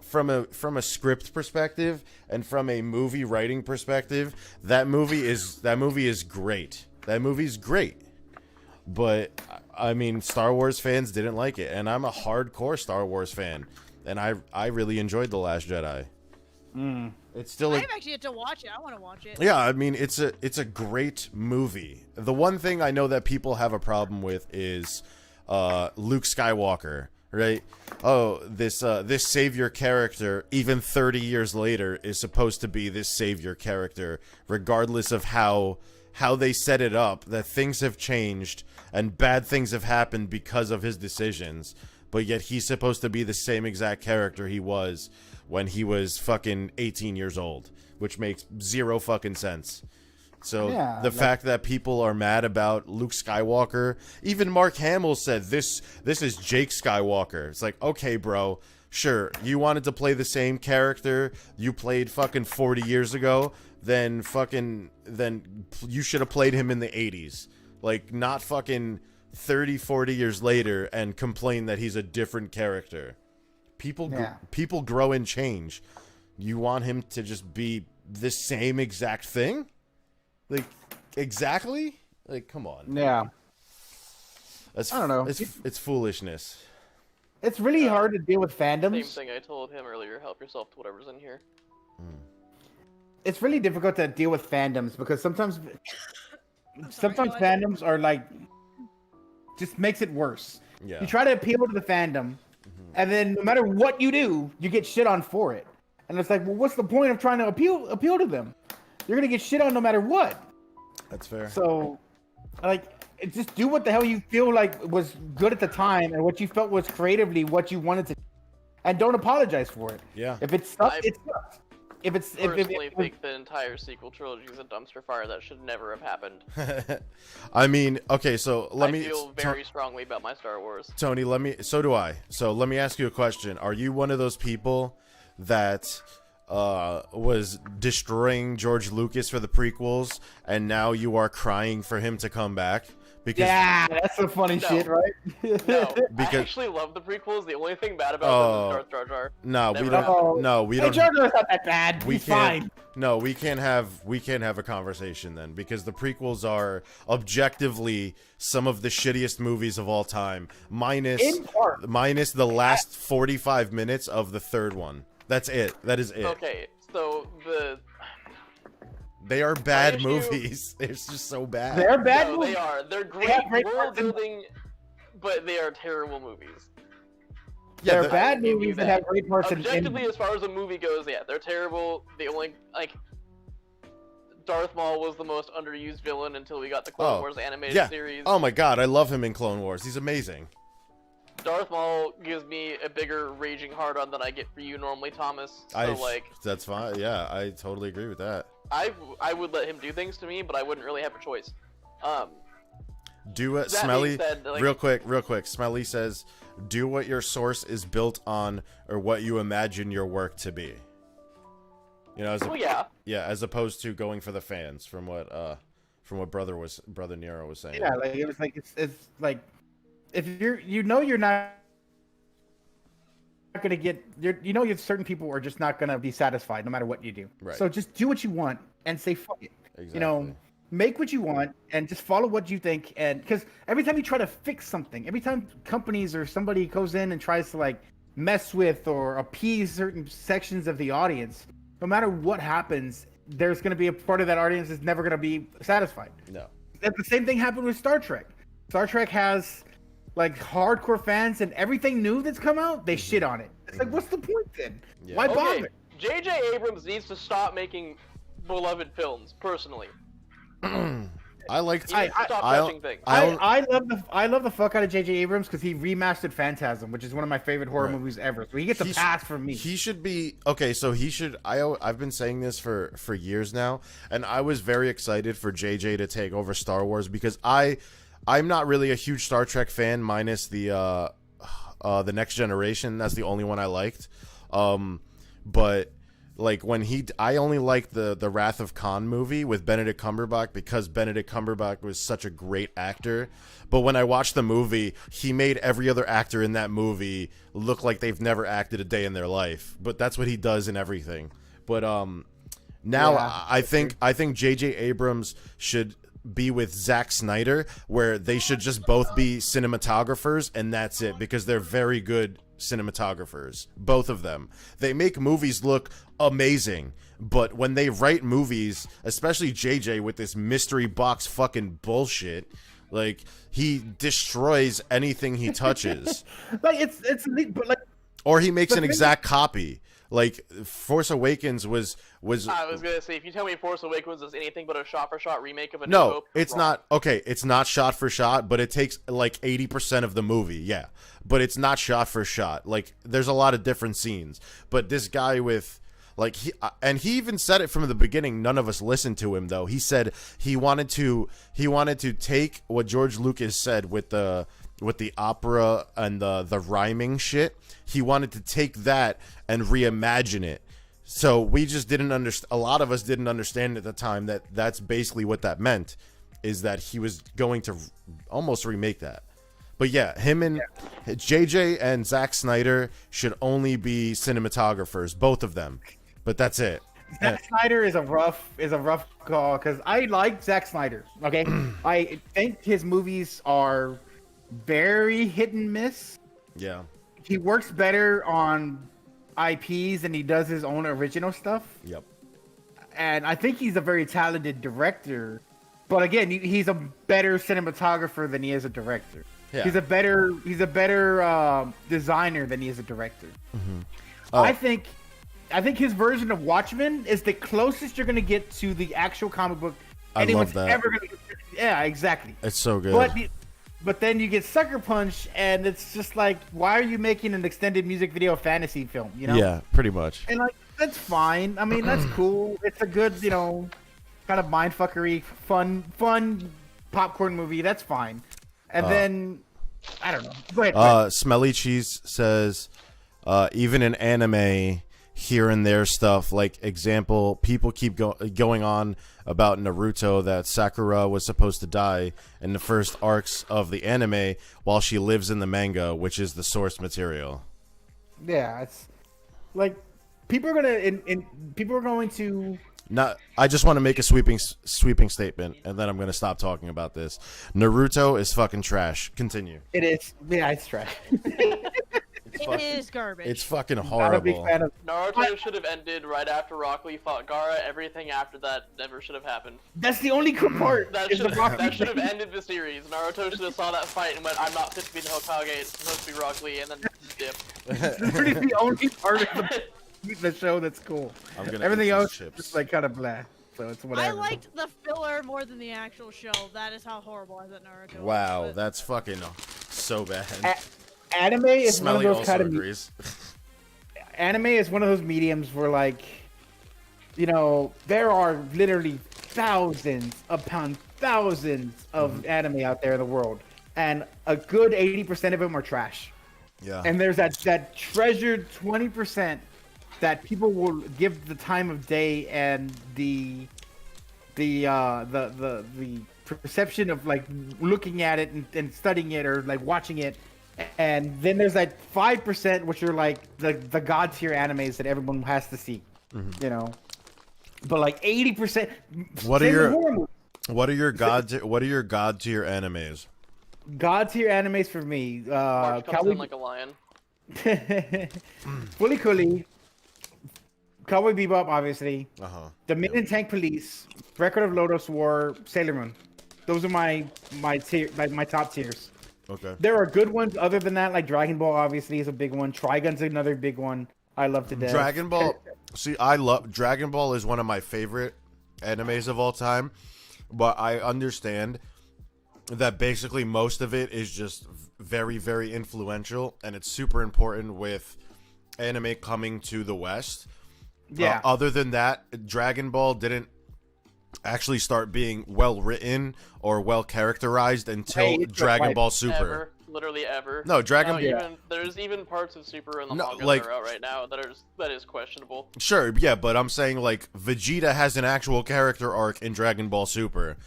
from a script perspective and from a movie writing perspective, that movie is great. That movie's great. But I mean, Star Wars fans didn't like it, and I'm a hardcore Star Wars fan, and I really enjoyed The Last Jedi. It's still I have actually yet to watch it. I want to watch it. yeah, I mean it's a great movie. The one thing I know that people have a problem with is Luke Skywalker, right? Oh, this savior character, even 30 years later, is supposed to be this savior character, regardless of how they set it up, that things have changed and bad things have happened because of his decisions, but yet he's supposed to be the same exact character he was when he was fucking 18 years old, which makes zero fucking sense. So Yeah, the like- fact that people are mad about Luke Skywalker, even Mark Hamill said this is Jake Skywalker. It's like, okay, bro, sure, you wanted to play the same character you played fucking 40 years ago, then you should have played him in the 80s. Like, not fucking 30, 40 years later and complain that he's a different character. People grow and change. You want him to just be the same exact thing? Like, exactly? Like, come on. Yeah, That's, I don't know. It's foolishness. it's really hard to deal with Same fandoms. thing I told him earlier. Help yourself to whatever's in here. It's really difficult to deal with fandoms because sometimes Go ahead. fandoms are like just makes it worse. Yeah. You try to appeal to the fandom, and then no matter what you do, you get shit on for it. And it's like, well, what's the point of trying to appeal to them? You're gonna get shit on no matter what. That's fair. So, like, just do what the hell you feel like was good at the time and what you felt was creatively what you wanted to, and don't apologize for it. Yeah. If it sucks, I it sucks. If it's Personally, think the entire sequel trilogy is a dumpster fire that should never have happened. I mean, okay, so let I me feel very strongly about my Star Wars. Tony, so do I. So let me ask you a question. Are you one of those people that was destroying George Lucas for the prequels, and now you are crying for him to come back? Because yeah, that's some funny No. shit, right? No, Because- I actually love the prequels. The only thing bad about them is Darth Jar Jar. no, we Never don't. happened. No, we Hey, don't. Jar Jar's not that bad. We He's can't. fine. No, we can't have a conversation then, because the prequels are objectively some of the shittiest movies of all time, minus In part. the last 45 minutes of the third one. That's it. That is it. Okay, so They are bad issue- movies. It's just so bad. They're bad no, movies. they are. They're great, have great world parts in- building, but they are terrible movies. They're the- bad I give you movies that that. have great parts in. Objectively, as far as a movie goes, yeah, they're terrible. The only Darth Maul was the most underused villain until we got the Clone Oh, Wars animated yeah. series. Oh my god, I love him in Clone Wars. He's amazing. Darth Maul gives me a bigger raging hard on than I get for you normally, Thomas. So That's fine. Yeah, I totally agree with that. I would let him do things to me, but I wouldn't really have a choice. Do it, That Smelly. being said, like- real quick. Smelly says, "Do what your source is built on, or what you imagine your work to be." You know, Oh yeah. as opposed to going for the fans. From what Brother Nero was saying. Yeah, like it was like it's like if you're not gonna get. Certain people are just not gonna be satisfied no matter what you do. Right. So just do what you want and say fuck it. Exactly. Make what you want and just follow what you think. And because every time you try to fix something, every time companies or somebody goes in and tries to like mess with or appease certain sections of the audience, no matter what happens, there's going to be a part of that audience that's never going to be satisfied. No. The same thing happened with Star Trek. Star Trek has like hardcore fans, and everything new that's come out, they shit on it. It's like, what's the point then? Yeah. Why bother? Okay, J.J. Abrams needs to stop making beloved films. Personally, I liked. he needs to stop I- touching things. I love the fuck out of J.J. Abrams because he remastered Phantasm, which is one of my favorite horror Right. movies ever. So he gets a He sh- pass from me. He should be okay. So he should. I've been saying this for years now, and I was very excited for JJ to take over Star Wars because I'm not really a huge Star Trek fan, minus the Next Generation. That's the only one I liked. But like when I only liked the Wrath of Khan movie with Benedict Cumberbatch because Benedict Cumberbatch was such a great actor. But when I watched the movie, he made every other actor in that movie look like they've never acted a day in their life. But that's what he does in everything. But now Yeah, I think J.J. Abrams should be with Zack Snyder, where they should just both be cinematographers, and that's it, because they're very good cinematographers, both of them. They make movies look amazing, but when they write movies, especially JJ with this mystery box fucking bullshit, like he destroys anything he touches. Like but like Or he makes The an thing exact copy. Like Force Awakens was I was gonna say, if you tell me Force Awakens is anything but a shot-for-shot remake of A New no, Hope, it's wrong. not. Okay, it's not shot for shot, but it takes like 80% of the movie. Yeah, but it's not shot for shot. Like there's a lot of different scenes. But this guy with like he even said it from the beginning. None of us listened to him though. He said he wanted to take what George Lucas said with the opera and the rhyming shit. He wanted to take that and reimagine it. So we just didn't understand. A lot of us didn't understand at the time that that's basically what that meant, is that he was going to almost remake that. But yeah, him and JJ and Zack Snyder should only be cinematographers, both of them. But that's it. Zack Snyder is a rough call because I like Zack Snyder. Okay, I think his movies are very hit and miss. Yeah. He works better on IPs than he does his own original stuff. Yep. And I think he's a very talented director. But again, he's a better cinematographer than he is a director. Yeah. He's a better designer than he is a director. Oh. I think his version of Watchmen is the closest you're gonna get to the actual comic book I anyone's love that. ever gonna get. Yeah, exactly. It's so good. But then you get Sucker Punch, and it's just like, why are you making an extended music video fantasy film? You know? Yeah, pretty much. And like, that's fine. I mean, that's cool. It's a good, kind of mindfuckery, fun popcorn movie. That's fine. And then, I don't know. Go ahead. Smelly Cheese says, even in anime, here and there stuff, like example, people keep going on about Naruto that Sakura was supposed to die in the first arcs of the anime while she lives in the manga, which is the source material. Yeah, it's like people are going to. Not, I just want to make a sweeping statement, and then I'm going to stop talking about this. Naruto is fucking trash. Continue. It is. Yeah, it's trash. It is garbage. It's fucking Not a big horrible. fan of. Naruto should have ended right after Rock Lee fought Gaara. Everything after that never should have happened. That's the only cool part. That is the Rock Lee should have thing. ended the series. Naruto should have saw that fight and went, "I'm not fit to be the Hokage. It's supposed to be Rock Lee," and then dip. That's literally the only part of the show that's cool. I'm gonna Everything eat these else is chips. just like kind of blah. So it's whatever. I liked the filler more than the actual show. That is how horrible I thought Naruto was. Wow, but- that's fucking so bad. Anime is Smelly one of those also kind of agrees. anime is one of those mediums where like there are literally thousands upon thousands of anime out there in the world, and a good 80% of them are trash. Yeah. And there's that treasured 20% that people will give the time of day and the perception of like looking at it and studying it or like watching it And then there's that 5%, which are like the god tier animes that everyone has to see, you know. But like 80%. What are your god tier animes? God tier animes for me? March comes in like a lion. Fully Cooley, Cowboy Bebop, obviously. The Mid and Tank Police, Record of Lodoss War, Sailor Moon. Those are my tier, like my top tiers. Okay. There are good ones other than that, like Dragon Ball obviously is a big one. Trigun's another big one. I love to death. Dragon Ball. See, I love Dragon Ball is one of my favorite animes of all time, but I understand that basically most of it is just very, very influential, and it's super important with anime coming to the West. Yeah. Other than that, Dragon Ball didn't actually start being well written or well characterized until Dragon Ball Super. Ever. Literally ever. No, Dragon. There's even parts of Super in the No, manga like- that are out right now that is questionable. Sure, yeah, but I'm saying like Vegeta has an actual character arc in Dragon Ball Super.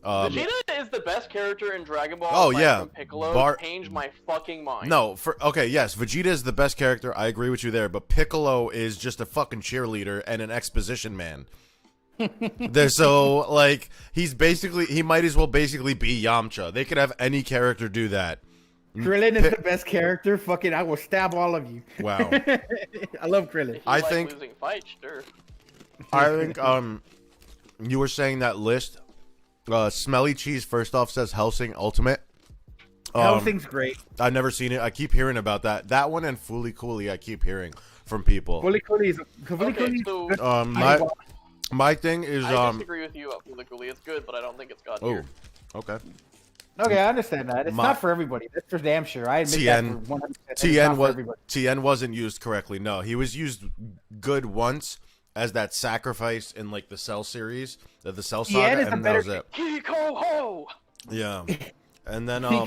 Vegeta is the best character in Dragon Ball. Oh, aside yeah. from Piccolo Bar- changed my fucking mind. No, yes, Vegeta is the best character. I agree with you there, but Piccolo is just a fucking cheerleader and an exposition man. So like he might as well basically be Yamcha. They could have any character do that. Krillin is the best character. Fucking, I will stab all of you. Wow. I love Krillin. If you like think- losing fights, sure. I think you were saying that list. Smelly Cheese first off says Hellsing Ultimate. Hellsing's great. I've never seen it. I keep hearing about that. That one and Fooly Cooly I keep hearing from people. Fully Cooley is Okay, so My thing is I disagree with you up Fooly Cooly. It's good, but I don't think it's god oh, tier. okay. Okay, I understand that. It's not for everybody. That's for damn sure. I admit that for 100%. It's not for everybody. TN wasn't used correctly. No, he was used good once as that sacrifice in like the Cell series, the Cell Saga, is a and that was better- it. Kiko ho! Yeah, and then Go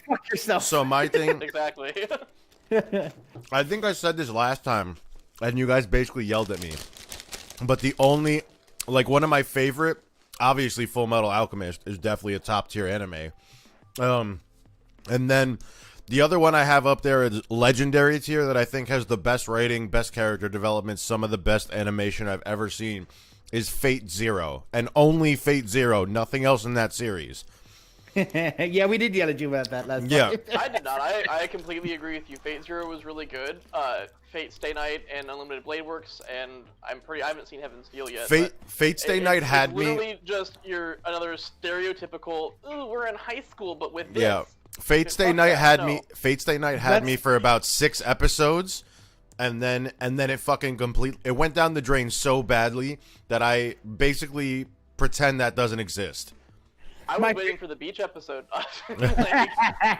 fuck yourself. so my thing, Exactly. I think I said this last time, and you guys basically yelled at me. But the only, like, one of my favorite, obviously, Full Metal Alchemist is definitely a top tier anime. And then the other one I have up there is Legendary tier that I think has the best writing, best character development, some of the best animation I've ever seen is Fate Zero, and only Fate Zero, nothing else in that series. Yeah, we did yell at you about that last Yeah. time. I did not. I completely agree with you. Fate Zero was really good. Fate Stay Night and Unlimited Blade Works, and I haven't seen Heaven's Steel yet. Fate Stay Night had it's me. literally just another stereotypical. Ooh, we're in high school, but with this. Yeah, Fate Stay fuck Night that, had no. me. Fate Stay Night had me for about 6 episodes, and then it fucking it went down the drain so badly that I basically pretend that doesn't exist. I was waiting for the beach episode. Like,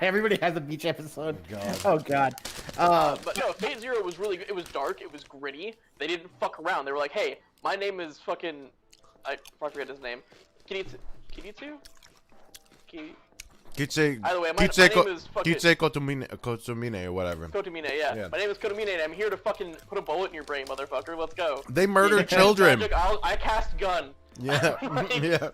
Everybody has a beach episode. Oh god. but no, Fate Zero was really good. It was dark. It was gritty. They didn't fuck around. They were like, "Hey, my name is fucking." I forget his name. Kiritsu. Either way, my name is fucking Kitse Kotomine or whatever. Kotomine. Yeah. Yeah. My name is Kotomine, and I'm here to fucking put a bullet in your brain, motherfucker. Let's go. They murder You cast children. magic, I cast gun. Yeah, yeah.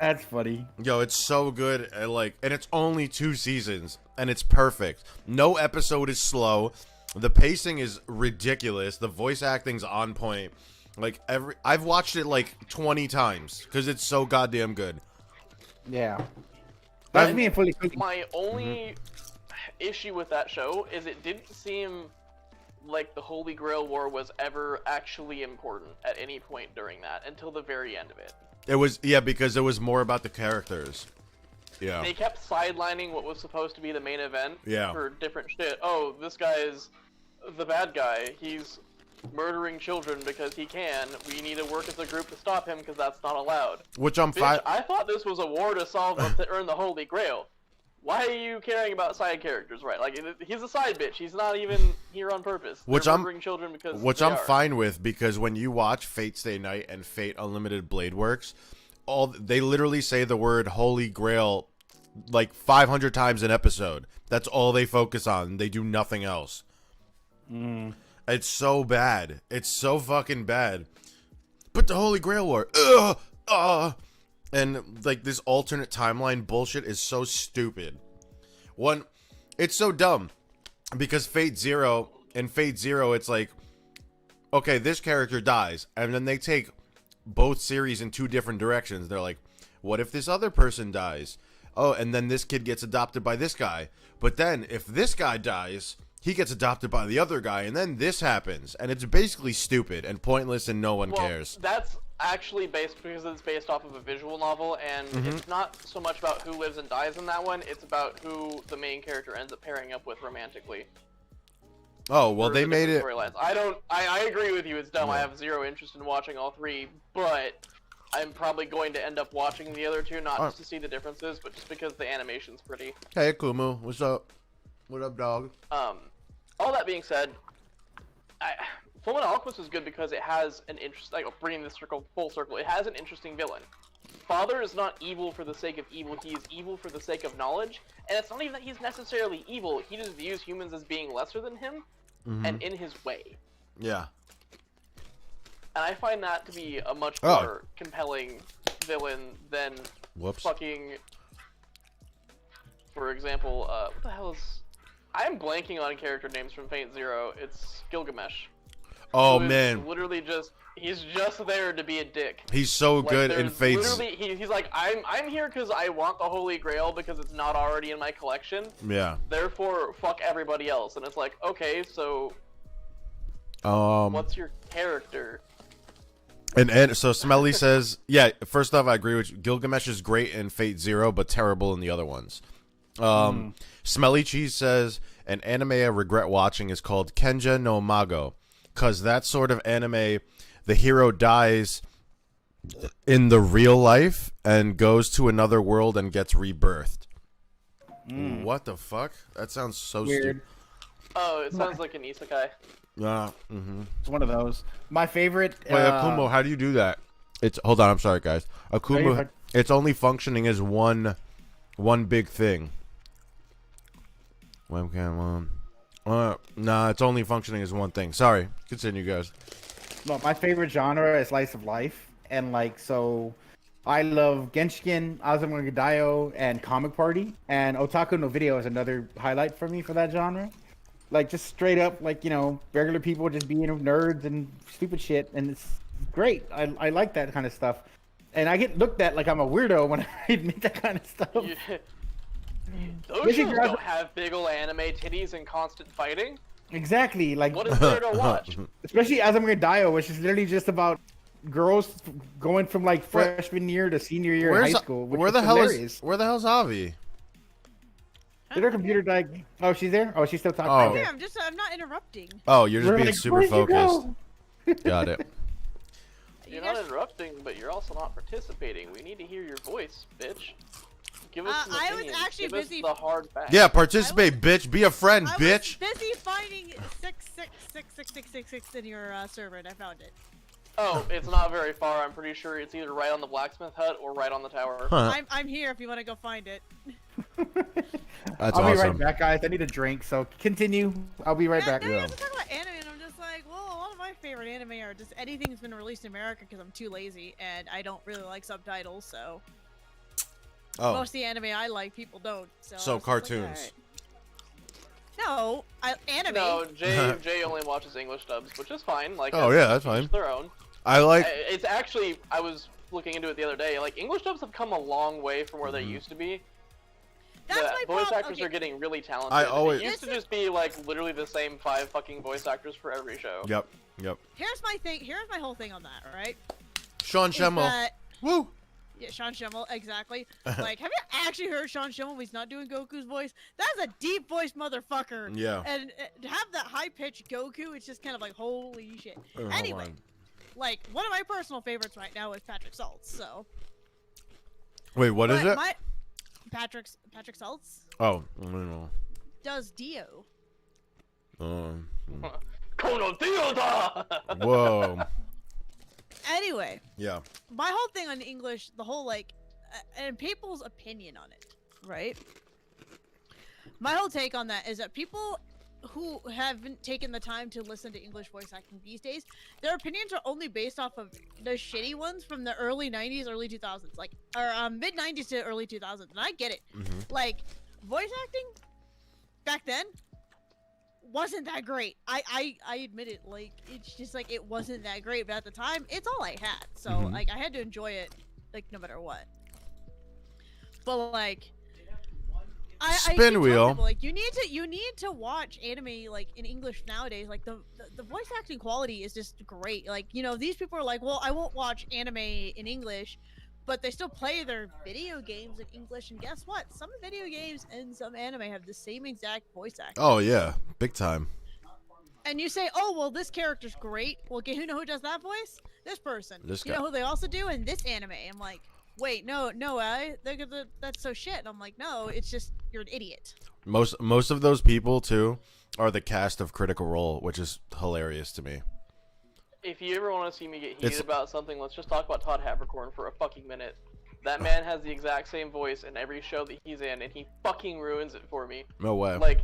That's funny. Yo, it's so good. And it's only 2 seasons, and it's perfect. No episode is slow. The pacing is ridiculous. The voice acting's on point. Like I've watched it like 20 times because it's so goddamn good. Yeah. That's me and Fully Cooley. My only issue with that show is it didn't seem like the Holy Grail War was ever actually important at any point during that until the very end of it. It was because it was more about the characters. Yeah. They kept sidelining what was supposed to be the main event Yeah. for different shit. Oh, this guy is the bad guy. He's murdering children because he can. We need to work as a group to stop him because that's not allowed. Which I'm Bitch, fine. I thought this was a war to solve to earn the Holy Grail. Why are you caring about side characters, right? Like, he's a side bitch. He's not even here on purpose. Which They're I'm- murdering children because Which they I'm are. fine with, because when you watch Fate Stay Night and Fate Unlimited Blade Works, they literally say the word Holy Grail like 500 times an episode. That's all they focus on. They do nothing else. It's so bad. It's so fucking bad. But the Holy Grail War. And like this alternate timeline bullshit is so stupid. It's so dumb because Fate Zero, it's like, okay, this character dies, and then they take both series in two different directions. They're like, what if this other person dies? Oh, and then this kid gets adopted by this guy. But then if this guy dies, he gets adopted by the other guy, and then this happens. And it's basically stupid and pointless, and no one cares. That's actually based because it's based off of a visual novel, and it's not so much about who lives and dies in that one. It's about who the main character ends up pairing up with romantically. Oh, well, they made it. Storylines. I agree with you. It's dumb. Yeah. I have zero interest in watching all three, but I'm probably going to end up watching the other two, not just to see the differences, but just because the animation's pretty. Hey, Kumu, what's up? What up, dog? All that being said, Fullmetal Alchemist is good because it has an interest, like bringing this full circle. It has an interesting villain. Father is not evil for the sake of evil. He is evil for the sake of knowledge, and it's not even that he's necessarily evil. He just views humans as being lesser than him, and in his way. Yeah. And I find that to be a much more compelling villain than fucking, for example, what the hell is... I'm blanking on character names from Fate Zero. It's Gilgamesh. Oh, man. Literally he's just there to be a dick. He's so good in Fate. He's like, I'm here because I want the Holy Grail because it's not already in my collection. Yeah. Therefore, fuck everybody else. And it's like, okay, so... what's your character? And so Smelly says, yeah, first off, I agree with you. Gilgamesh is great in Fate Zero, but terrible in the other ones. Smelly Cheese says, an anime I regret watching is called Kenja no Mago, because that sort of anime, the hero dies in the real life and goes to another world and gets rebirthed. What the fuck? That sounds so stupid. Oh, it sounds like an isekai. Yeah, It's one of those. My favorite. Wait, Akumo, how do you do that? Hold on, I'm sorry, guys. Akumo, it's only functioning as one big thing. Webcam on. Nah, it's only functioning as one thing. Sorry, continue, guys. Well, my favorite genre is slice of life, and so I love Genshin, Azumanga Daioh, and Comic Party, and Otaku no Video is another highlight for me for that genre. Like, just straight up, regular people just being nerds and stupid shit, and it's great. I like that kind of stuff. And I get looked at like I'm a weirdo when I admit that kind of stuff. Yeah. Those shows don't have big ol' anime titties and constant fighting. Exactly. Like, what is there to watch? Especially Azumanga Daioh, which is literally just about girls going from, freshman year to senior year in high school. Where the hell is Avi? Did her computer die? Oh, she's there? Oh, she's still talking. Oh. Okay. I'm not interrupting. Oh, you're just being super focused. Got it. You're not interrupting, but you're also not participating. We need to hear your voice, bitch. Give us some I opinions. was actually Give busy. Us the hard facts. Yeah, participate, bitch. Be a friend, bitch. I was busy finding 66666 in your server, and I found it. Oh, it's not very far. I'm pretty sure it's either right on the blacksmith hut or right on the tower. Huh. I'm here if you want to go find it. That's I'll awesome. be right back, guys. I need a drink, so continue. I'll be right back. Now you have to talk about anime, and I'm just like, well, a lot of my favorite anime are just anything that's been released in America because I'm too lazy and I don't really like subtitles, so. Most of the anime I like, people don't. So cartoons. Like, no, anime. No, Jay only watches English dubs, which is fine. Oh yeah, that's fine. Their own. I like. It's actually, I was looking into it the other day. Like, English dubs have come a long way from where they used to be. That's my problem. Voice actors are getting really talented. It used to just be literally the same 5 fucking voice actors for every show. Yep. Here's my thing. Here's my whole thing on that. Right. Sean Schemmel. Woo. Yeah, Sean Schemmel, exactly. Like, have you actually heard Sean Schemmel when he's not doing Goku's voice? That's a deep voice motherfucker. Yeah. And to have that high-pitched Goku, it's just kind of like, holy shit. Anyway, one of my personal favorites right now is Patrick Saltz, so. Wait, what is it? Patrick Saltz. Oh, I don't know. Does Dio. Kono Dio! Whoa. Anyway. Yeah. My whole thing on English, the whole and people's opinion on it, right? My whole take on that is that people who haven't taken the time to listen to English voice acting these days, their opinions are only based off of the shitty ones from the early 90s, early 2000s, or mid 90s to early 2000s, and I get it. Like, voice acting, back then wasn't that great. I admit it. Like, it's just like it wasn't that great, but at the time, it's all I had. So like, I had to enjoy it, like no matter what. But like, I keep Spin telling wheel. people, like, you need to watch anime like in English nowadays. Like the voice acting quality is just great. Like, you know, these people are like, well, I won't watch anime in English, but they still play their video games in English. And guess what? Some video games and some anime have the same exact voice acting. Oh yeah, big time. And you say, oh, well, this character's great. Well, you know who does that voice? This person. This You guy. know who they also do in this anime? I'm like, wait, no, that's so shit. And I'm like, no, it's just you're an idiot. Most of those people too are the cast of Critical Role, which is hilarious to me. If you ever want to see me get heated It's- about something, let's just talk about Todd Haberkorn for a fucking minute. That man has the exact same voice in every show that he's in, and he fucking ruins it for me. No way. Like,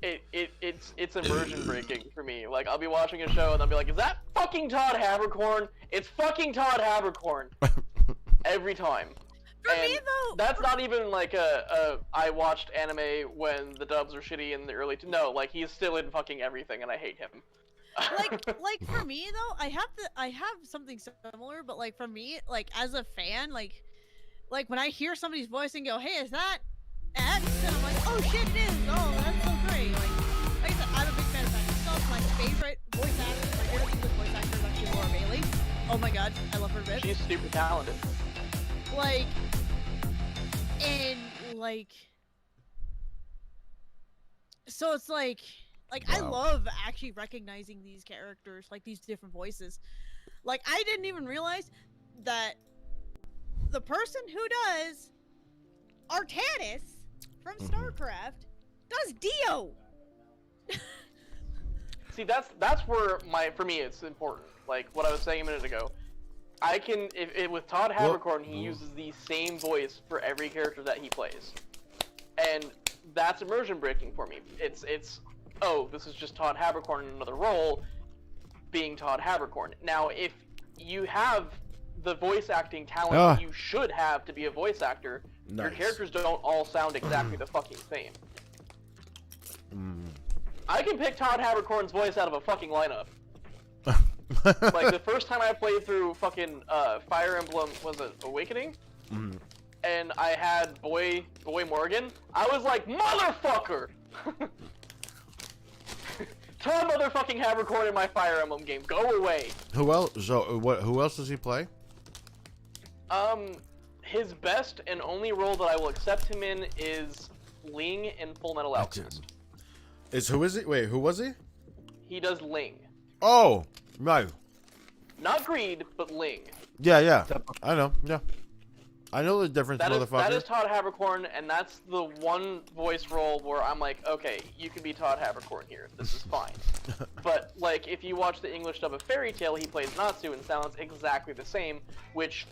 it's immersion breaking for me. Like, I'll be watching a show and I'll be like, is that fucking Todd Haberkorn? It's fucking Todd Haberkorn. Every time. For And me, though, that's not even like I watched anime when the dubs are shitty in the early. No, like he's still in fucking everything, and I hate him. like for me though, I have something similar, but like for me, like as a fan, like when I hear somebody's voice and go, hey, is that X? And I'm like, oh shit, it is. Oh, that's so great. Like I said, I'm a big fan of that. So my favorite voice actor, my favorite English voice actor is actually Laura Bailey. Oh my god, I love her bit. She's super talented. Like, and like, so it's like I Wow. love actually recognizing these characters, like these different voices. Like, I didn't even realize that the person who does Artanis from StarCraft does Dio. See, that's where for me it's important. Like what I was saying a minute ago. I can with Todd Haberkorn, he uses the same voice for every character that he plays, and that's immersion breaking for me. It's oh, this is just Todd Haberkorn in another role, being Todd Haberkorn. Now, if you have the voice acting talent that you should have to be a voice actor, your Nice. characters don't all sound exactly the fucking same. I can pick Todd Haberkorn's voice out of a fucking lineup. Like, the first time I played through fucking Fire Emblem, was it Awakening? And I had Boy Morgan, I was like, motherfucker! Todd motherfucking Haberkorn in my Fire Emblem game, go away! Who else? So who else does he play? His best and only role that I will accept him in is Ling in Full Metal Alchemist. Who is he? Wait, who was he? He does Ling. Oh, no. Not Greed, but Ling. Yeah. I know. Yeah. I know the difference, That is motherfucker. Todd Haberkorn, and that's the one voice role where I'm like, okay, you can be Todd Haberkorn here. This is fine. But, like, if you watch the English dub of Fairy Tail, he plays Natsu and sounds exactly the same, which,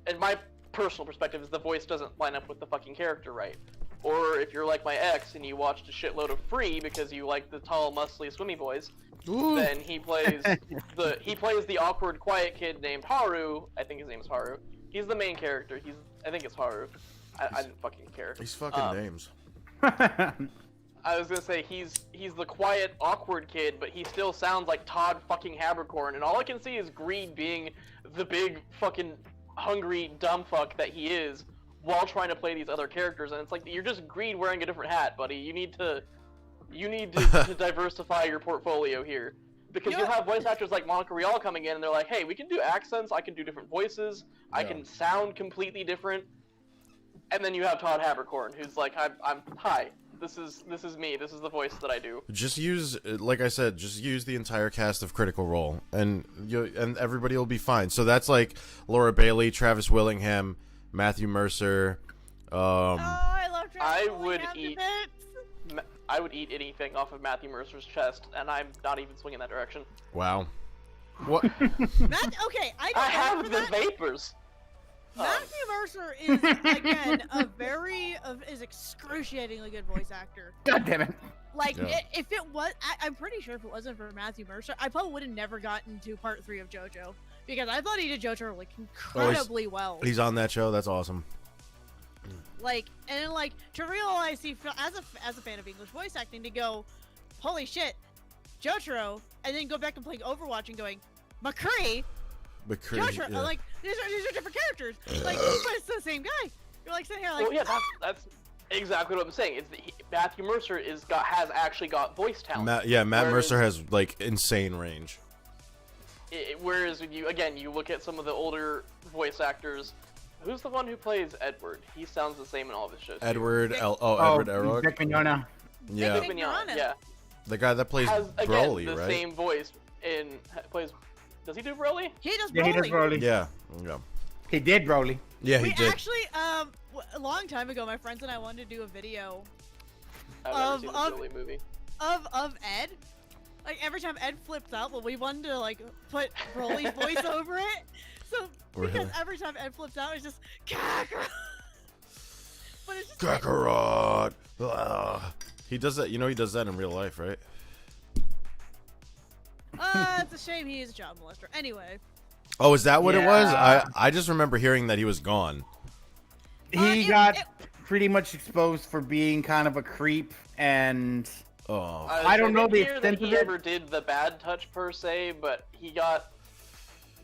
in my personal perspective, is the voice doesn't line up with the fucking character right. Or if you're like my ex and you watched a shitload of Free because you like the tall, muscly, swimmy boys, Ooh. then he plays the awkward, quiet kid named Haru. I think his name is Haru. He's the main character. I think it's Haru. I didn't fucking care. These fucking names. I was gonna say he's the quiet, awkward kid, but he still sounds like Todd fucking Haberkorn, and all I can see is Greed being the big fucking hungry dumb fuck that he is, while trying to play these other characters, and it's like, you're just Greed wearing a different hat, buddy. You need to to diversify your portfolio here. Because you'll have voice actors like Monica Rial coming in, and they're like, hey, we can do accents, I can do different voices, I can sound completely different. And then you have Todd Haberkorn, who's like, hi, this is me, this is the voice that I do. Just use, like I said, just use the entire cast of Critical Role, and everybody will be fine. So that's like Laura Bailey, Travis Willingham, Matthew Mercer. Oh, I love Travis I Willingham would to eat- bits. I would eat anything off of Matthew Mercer's chest, and I'm not even swinging that direction. Wow. What? Okay, I don't I have know the that. vapors! Matthew Mercer is, again, is excruciatingly good voice actor. God damn it. Like, Yeah. if it was, I'm pretty sure if it wasn't for Matthew Mercer, I probably would have never gotten to part 3 of JoJo. Because I thought he did JoJo, like, incredibly well. He's on that show. That's awesome. Like, and then, like, to realize as a fan of English voice acting, to go, holy shit, Jotaro, and then go back and playing Overwatch and going, McCree, Jotaro, yeah. like, these are different characters, like, but it's the same guy. You're like sitting here like, Well, yeah, that's exactly what I'm saying. It's Matthew Mercer has actually got voice talent. Matt Whereas- Mercer has like insane range. Whereas when you look at some of the older voice actors, who's the one who plays Edward? He sounds the same in all of his shows. too. Edward Vic- Edward Elric. Vic Mignogna. Yeah, Vic Mignogna, Mignogna. yeah, the guy that plays has again Broly, the right? same voice plays. Does he do Broly? he does Yeah, he does Broly. Broly. Yeah, He did Broly. yeah, he We did. actually, a long time ago, my friends and I wanted to do a video I've never Of- seen the of- Broly movie. of Ed. Like, every time Ed flips out, well, we wanted to, like, put Broly's voice over it. So, because Really? every time Ed flips out, it's just, Kakarot. But it's just like, Kakarot. He does that. You know, he does that in real life, right? it's a shame he is a child molester. Anyway. Oh, is that what it was? Yeah. I just remember hearing that he was gone. He it- got it- pretty much exposed for being kind of a creep, and Oh, I don't know the hear that extent he of it. ever did the bad touch per se, but he got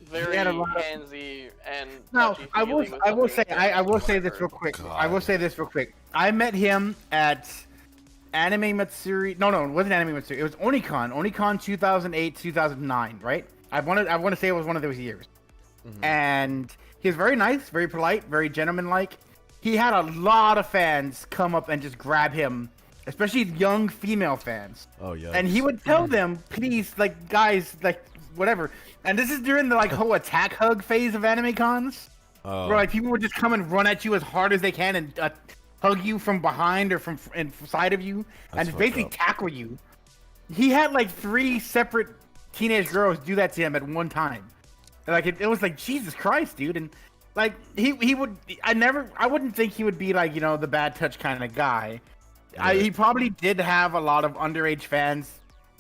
very had a lot of- handsy and no, touchy-feely I will. with I will say. something I will say whatsoever. this real quick. God. I will say this real quick. I met him at Anime Matsuri. No, it wasn't Anime Matsuri. It was Onicon. Onicon 2008, 2009. Right. I want to say it was one of those years. And he was very nice, very polite, very gentlemanlike. He had a lot of fans come up and just grab him, especially young female fans. oh yeah. And he would tell them, please, like, guys, like, whatever. And this is during the, like, whole attack hug phase of anime cons, Oh. where, like, people would just come and run at you as hard as they can and hug you from behind or from inside of you That's and just fucked basically up. tackle you. He had, like, 3 separate teenage girls do that to him at one time. And, like, it was like, Jesus Christ, dude. And, like, he would, I wouldn't think he would be, like, you know, the bad touch kind of guy. He probably did have a lot of underage fans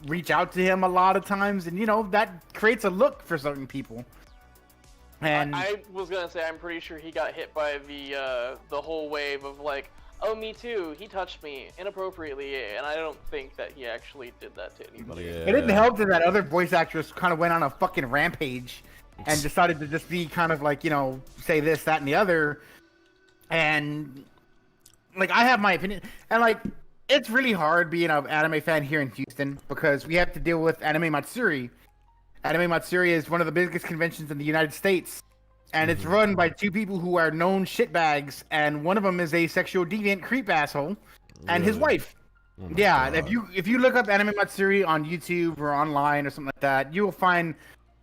reach out to him a lot of times, and you know that creates a look for certain people. And I was gonna say I'm pretty sure he got hit by the whole wave of like, oh me too, he touched me inappropriately, and I don't think that he actually did that to anybody. Yeah. it didn't help that other voice actress kind of went on a fucking rampage and decided to just be kind of like, you know, say this, that, and the other. And like, I have my opinion, and like, it's really hard being an anime fan here in Houston because we have to deal with Anime Matsuri. Anime Matsuri is one of the biggest conventions in the United States, and it's run by 2 people who are known shitbags, and one of them is a sexual deviant creep asshole, and his Really? wife. Oh my Yeah, God. if you look up Anime Matsuri on YouTube or online or something like that, you will find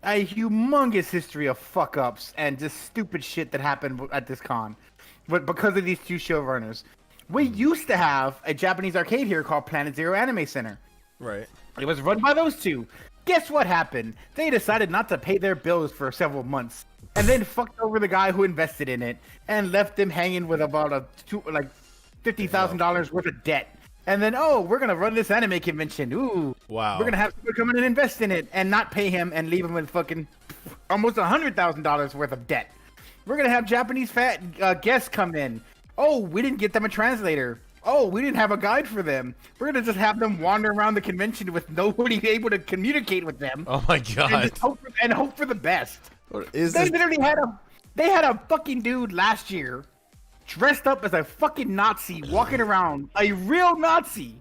a humongous history of fuck ups and just stupid shit that happened at this con. But because of these 2 showrunners, we used to have a Japanese arcade here called Planet Zero Anime Center. Right. It was run by those 2. Guess what happened? They decided not to pay their bills for several months, and then fucked over the guy who invested in it, and left them hanging with about $50,000 worth of debt. And then, oh, we're gonna run this anime convention. Ooh, Wow. we're gonna have people come in and invest in it, and not pay him, and leave him with fucking almost $100,000 worth of debt. We're gonna have Japanese guests come in. Oh, we didn't get them a translator. Oh, we didn't have a guide for them. We're gonna just have them wander around the convention with nobody able to communicate with them, Oh my and, God. just hope for the best. What is They this? literally had a fucking dude last year dressed up as a fucking Nazi walking around, a real Nazi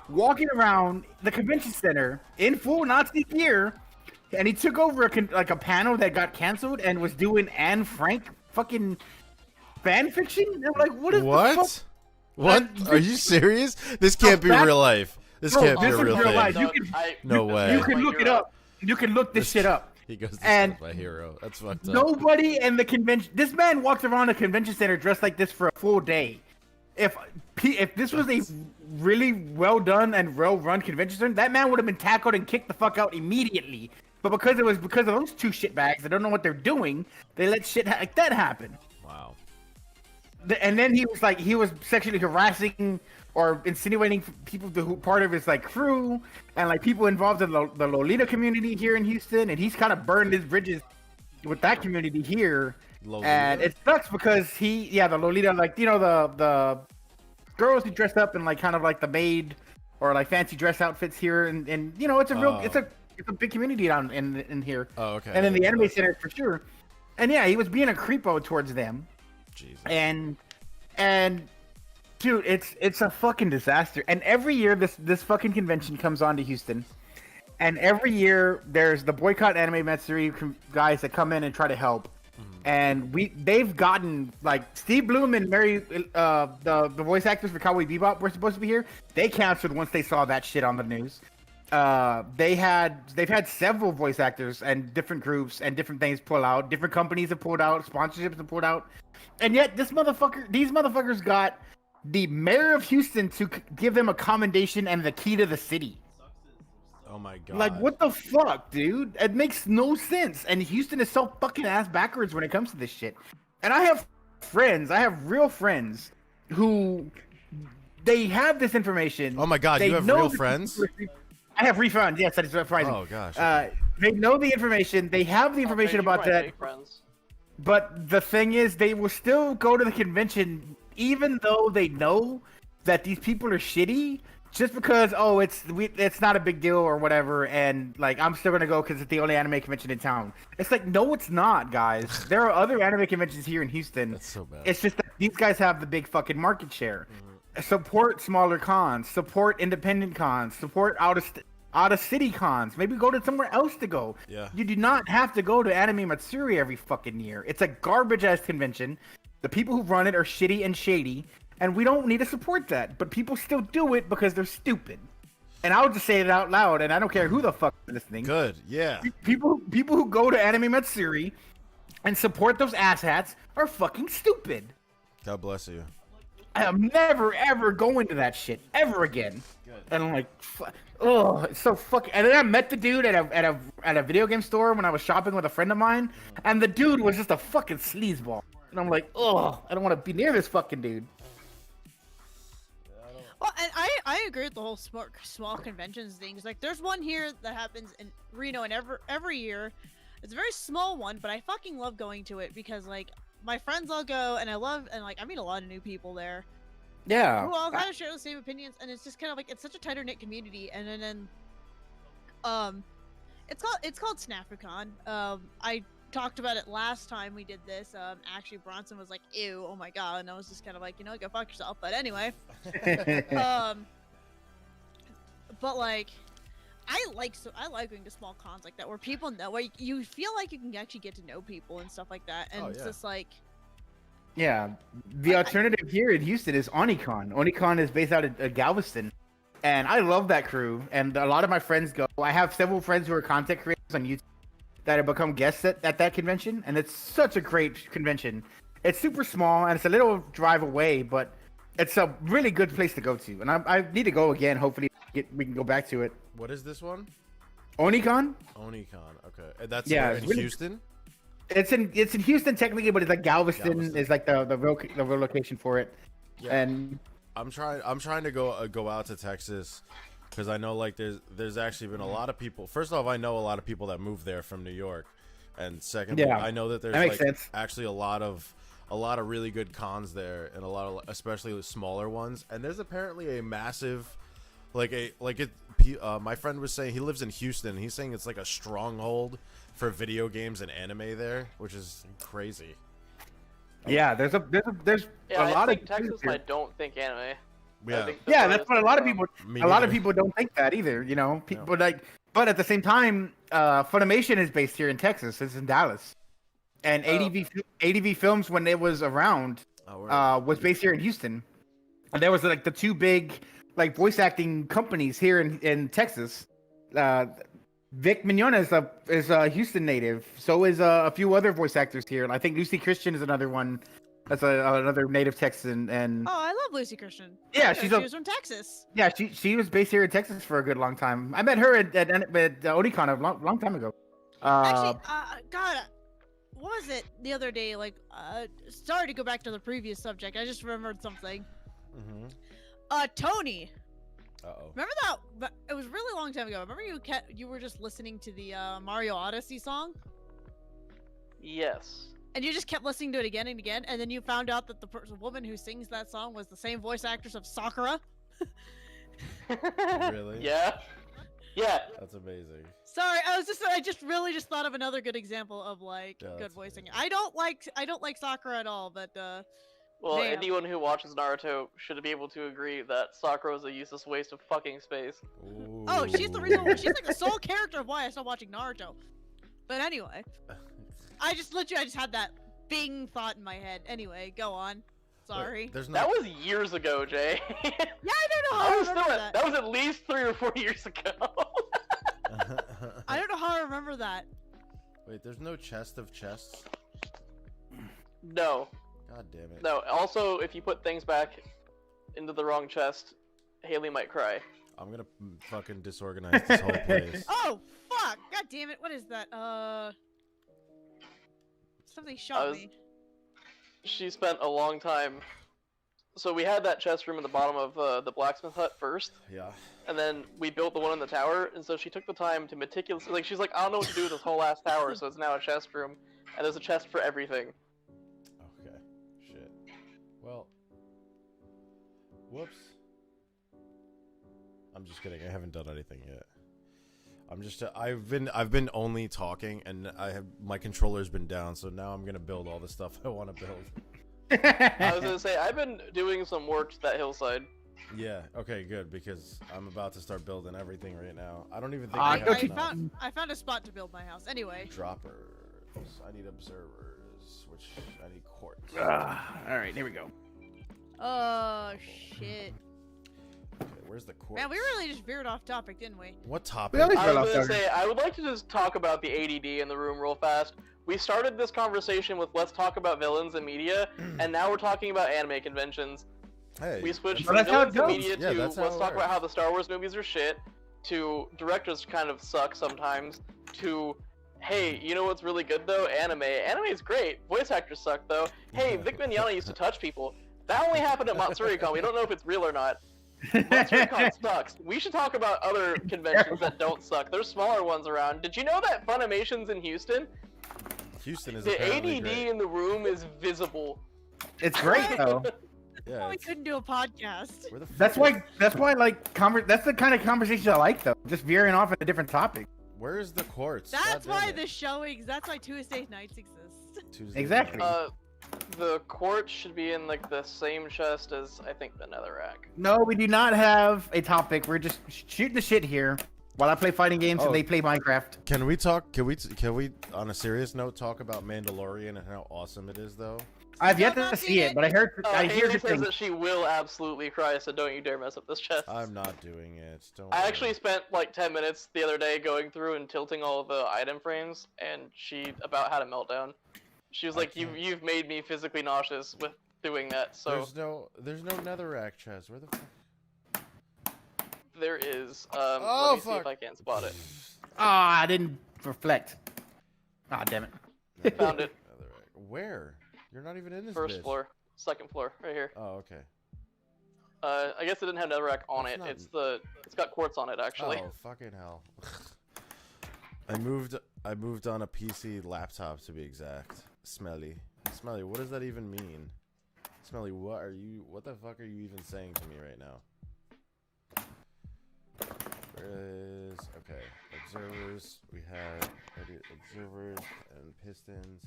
walking around the convention center in full Nazi gear, and he took over a panel that got canceled and was doing Anne Frank fucking fan fiction. And I'm like, what is the fuck? What? What? Are you serious? This can't be that- real life. This Bro, can't be this a is real real thing. life. You can- No way. You can look it up. You can look this shit up. He goes to And sleep, my hero. That's fucked up. Nobody in the convention. This man walked around a convention center dressed like this for a full day. If this was a really well done and well run convention center, that man would have been tackled and kicked the fuck out immediately. But because of those 2 shitbags that don't know what they're doing, they let shit like that happen. Wow. And then he was sexually harassing or insinuating people who part of his like crew and like people involved in the Lolita community here in Houston, and he's kind of burned his bridges with that community here. Lolita? And it sucks because the Lolita, like the girls who dress up in like kind of like the maid or like fancy dress outfits here, and it's a real it's a big community down in here. Oh, okay. And in the anime center for sure. And yeah, he was being a creepo towards them. Jesus. And dude, it's a fucking disaster. And every year this fucking convention comes on to Houston. And every year there's the Boycott Anime Matsuri guys that come in and try to help. And they've gotten like Steve Bloom and Mary, the voice actors for Cowboy Bebop were supposed to be here. They canceled once they saw that shit on the news. They've had several voice actors and different groups and different things pull out. Different companies have pulled out, sponsorships have pulled out, and yet these motherfuckers got the mayor of Houston to give them a commendation and the key to the city. Oh my god. Like, what the fuck, dude? It makes no sense. And Houston is so fucking ass backwards when it comes to this shit. And I have real friends who they have this information. Oh my god, you have real friends? I have refunds. Yes, that is surprising. Oh gosh. They know the information. They have the information about that. But the thing is, they will still go to the convention even though they know that these people are shitty. Just because, it's not a big deal or whatever, and like I'm still gonna go because it's the only anime convention in town. It's like, no, it's not, guys. There are other anime conventions here in Houston. That's so bad. It's just that these guys have the big fucking market share. Support smaller cons, support independent cons, support out of city cons. Maybe go to somewhere else to go. Yeah. You do not have to go to Anime Matsuri every fucking year. It's a garbage ass convention. The people who run it are shitty and shady. And we don't need to support that, but people still do it because they're stupid. And I'll just say it out loud, and I don't care who the fuck is listening. Good, yeah. People who go to Anime Matsuri and support those asshats are fucking stupid. God bless you. I am never ever going to that shit ever again. Good. And I'm like, it's so fucking. And then I met the dude at a video game store when I was shopping with a friend of mine, and the dude was just a fucking sleazeball. And I'm like, I don't want to be near this fucking dude. Well, and I agree with the whole small conventions things. Like, there's one here that happens in Reno, and every year, it's a very small one, but I fucking love going to it because like my friends all go, and I meet a lot of new people there. Yeah. Who all kind of share the same opinions, and it's just kind of like it's such a tighter knit community. And then it's called SnafuCon. I talked about it last time we did this. Actually, Bronson was like, "Ew, oh my god," and I was just kind of like, go fuck yourself. But anyway, but like, I like going to small cons like that where people know, where you feel like you can actually get to know people and stuff like that, and it's just like. Yeah, the alternative here in Houston is Onicon. Onicon is based out of Galveston, and I love that crew. And a lot of my friends go. I have several friends who are content creators on YouTube that have become guests at that convention, and it's such a great convention. It's super small, and it's a little drive away, but it's a really good place to go to. And I need to go again. Hopefully, we can go back to it. What is this one? Onicon? Onicon, okay. And that's in really, Houston? It's in Houston technically, but it's like Galveston is like the real location for it. Yeah. And I'm trying to go out to Texas because I know like there's actually been a lot of people. First off, I know a lot of people that moved there from New York, and secondly, I know that there's actually a lot of really good cons there, and a lot of especially the smaller ones. And there's apparently a massive, my friend was saying he lives in Houston. He's saying it's like a stronghold for video games and anime there, which is crazy. Yeah, there's a lot of Texas. I don't think anime. Yeah, that's what a lot of people don't think that either. People but at the same time, Funimation is based here in Texas. It's in Dallas, and ADV Films, when it was around, was based here in Houston, and there was like the two big like voice acting companies here in Texas. Vic Mignogna is a Houston native. So is a few other voice actors here, and I think Lucy Christian is another one. That's another native Texan. And I love Lucy Christian. Yeah, she was from Texas. Yeah, she was based here in Texas for a good long time. I met her at Onicon a long time ago. Actually, God, what was it the other day? Like, sorry to go back to the previous subject. I just remembered something. Mm-hmm. Tony. Uh-oh. Remember that? But it was a really long time ago. Remember you were just listening to the Mario Odyssey song? Yes. and you just kept listening to it again and again, and then you found out that the woman who sings that song was the same voice actress of Sakura. Really? Yeah. Yeah. That's amazing. Sorry, I just really just thought of another good example of like Yeah, good that's voicing. amazing. I don't like Sakura at all, but Well, damn. anyone who watches Naruto should be able to agree that Sakura is a useless waste of fucking space. Oh, she's the reason. She's like the sole character of why I stopped watching Naruto. But anyway, I just had that bing thought in my head. Anyway, go on. Sorry. Wait, there's That not. was years ago, Jay. Yeah, I don't know how I remember that. That was at least 3 or 4 years ago. I don't know how I remember that. Wait, there's no chest of chests. No. God damn it. No. Also, if you put things back into the wrong chest, Haley might cry. I'm gonna fucking disorganize this whole place. Oh fuck! God damn it! What is that? Something shot me. She spent a long time. So we had that chest room in the bottom of the blacksmith hut first, Yeah. and then we built the one in the tower. And so she took the time to meticulously, like, she's like, I don't know what to do with this whole last tower, so it's now a chest room, and there's a chest for everything. Okay. Shit. Well. Whoops. I'm just kidding. I haven't done anything yet. I'm just. I've been only talking, and my controller's been down, so now I'm gonna build all the stuff I want to build. I was gonna say, I've been doing some work to that hillside. Yeah. Okay. Good, because I'm about to start building everything right now. I don't even think I I have enough. I found a spot to build my house. Anyway. Droppers. I need observers, which I need quartz. All right, here we go. Oh shit. Okay, where's the quartz? Man, we really just veered off topic, didn't we? What topic? We always I Well, was I'll gonna say, I would like to just talk about the ADD in the room real fast. We started this conversation with let's talk about villains in media, and now we're talking about anime conventions. Hey. We switched Well, from that's how it villains in goes. media Yeah, to that's how let's it talk about works. how the Star Wars movies are shit, to directors kind of suck sometimes, to hey, you know what's really good though? Anime. Anime is great. Voice actors suck though. Hey, Vic Mignogna used to touch people. That only happened at MatsuriCon. We don't know if it's real or not. MatsuriCon sucks. We should talk about other conventions that don't suck. There's smaller ones around. Did you know that Funimation's in Houston? Houston is The apparently ADD great. in the room is visible. It's great though. Yeah. We it's- couldn't do a podcast. Where the fuck That's is- why like that's the kind of conversation I like though. Just veering off at a different topic. Where is the quartz? That's God damn why it. the showings. That's why Tuesday nights exist. Tuesday Exactly. night. The quartz should be in like the same chest as I think the netherrack. No, we do not have a topic. We're just shooting the shit here while I play fighting games Oh. and they play Minecraft. Can we talk? Can we on a serious note talk about Mandalorian and how awesome it is though? I've yet Still to not see seen it, it. but I hear Haley good says things. that she will absolutely cry, so don't you dare mess up this chest. I'm not doing it. Don't. I worry. actually spent like 10 minutes the other day going through and tilting all of the item frames, and she about had a meltdown. She was I like, can't. "You've made me physically nauseous with doing that." So There's no netherrack chest. Where the fuck? there is. Oh, let me see fuck. if I can spot it. Ah, I didn't reflect. Ah, damn it. Found it. Netherrack. Where? You're not even in this. First bitch. floor, second floor, right here. Oh, okay. I guess it didn't have netherrack on That's it. not- It's got quartz on it actually. Oh, fucking hell. I moved on a PC laptop to be exact. Smelly. Smelly, what does that even mean? Smelly, what the fuck are you even saying to me right now? Where is, okay, observers, we have observers and pistons.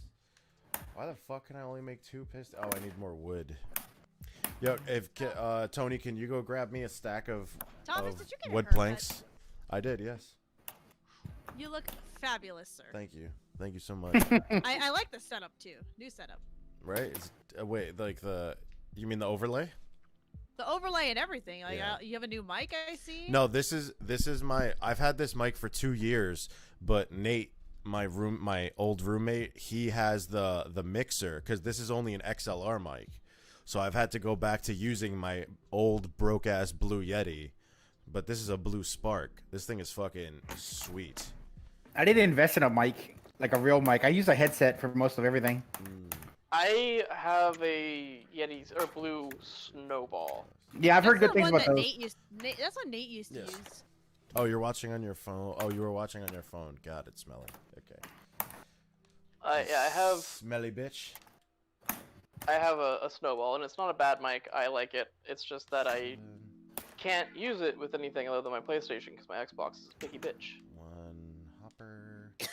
Why the fuck can I only make 2 pistons? Oh, I need more wood. Yo, Tony, can you go grab me a stack of, Thomas, of did you get a wood haircut? planks? I did, yes. You look fabulous, sir. Thank you. Thank you so much. I like the setup too. New setup. Right? It's, wait, like you mean the overlay? The overlay and everything. Like, Yeah. you have a new mic, I see. No, this is I've had this mic for 2 years, but Nate, my old roommate, he has the mixer because this is only an XLR mic. So I've had to go back to using my old broke ass Blue Yeti. But this is a Blue Spark. This thing is fucking sweet. I didn't invest in a mic, like a real mic. I use a headset for most of everything. I have a Yeti or Blue Snowball. Yeah, I've heard That's good the things one about that those. that's what Nate used to Yes. use. Oh, you're watching on your phone. Oh, you were watching on your phone. Got it, Smelly. Okay. I have Smelly bitch. a snowball, and it's not a bad mic. I like it. It's just that I can't use it with anything other than my PlayStation because my Xbox is a picky bitch. One hopper. Yes,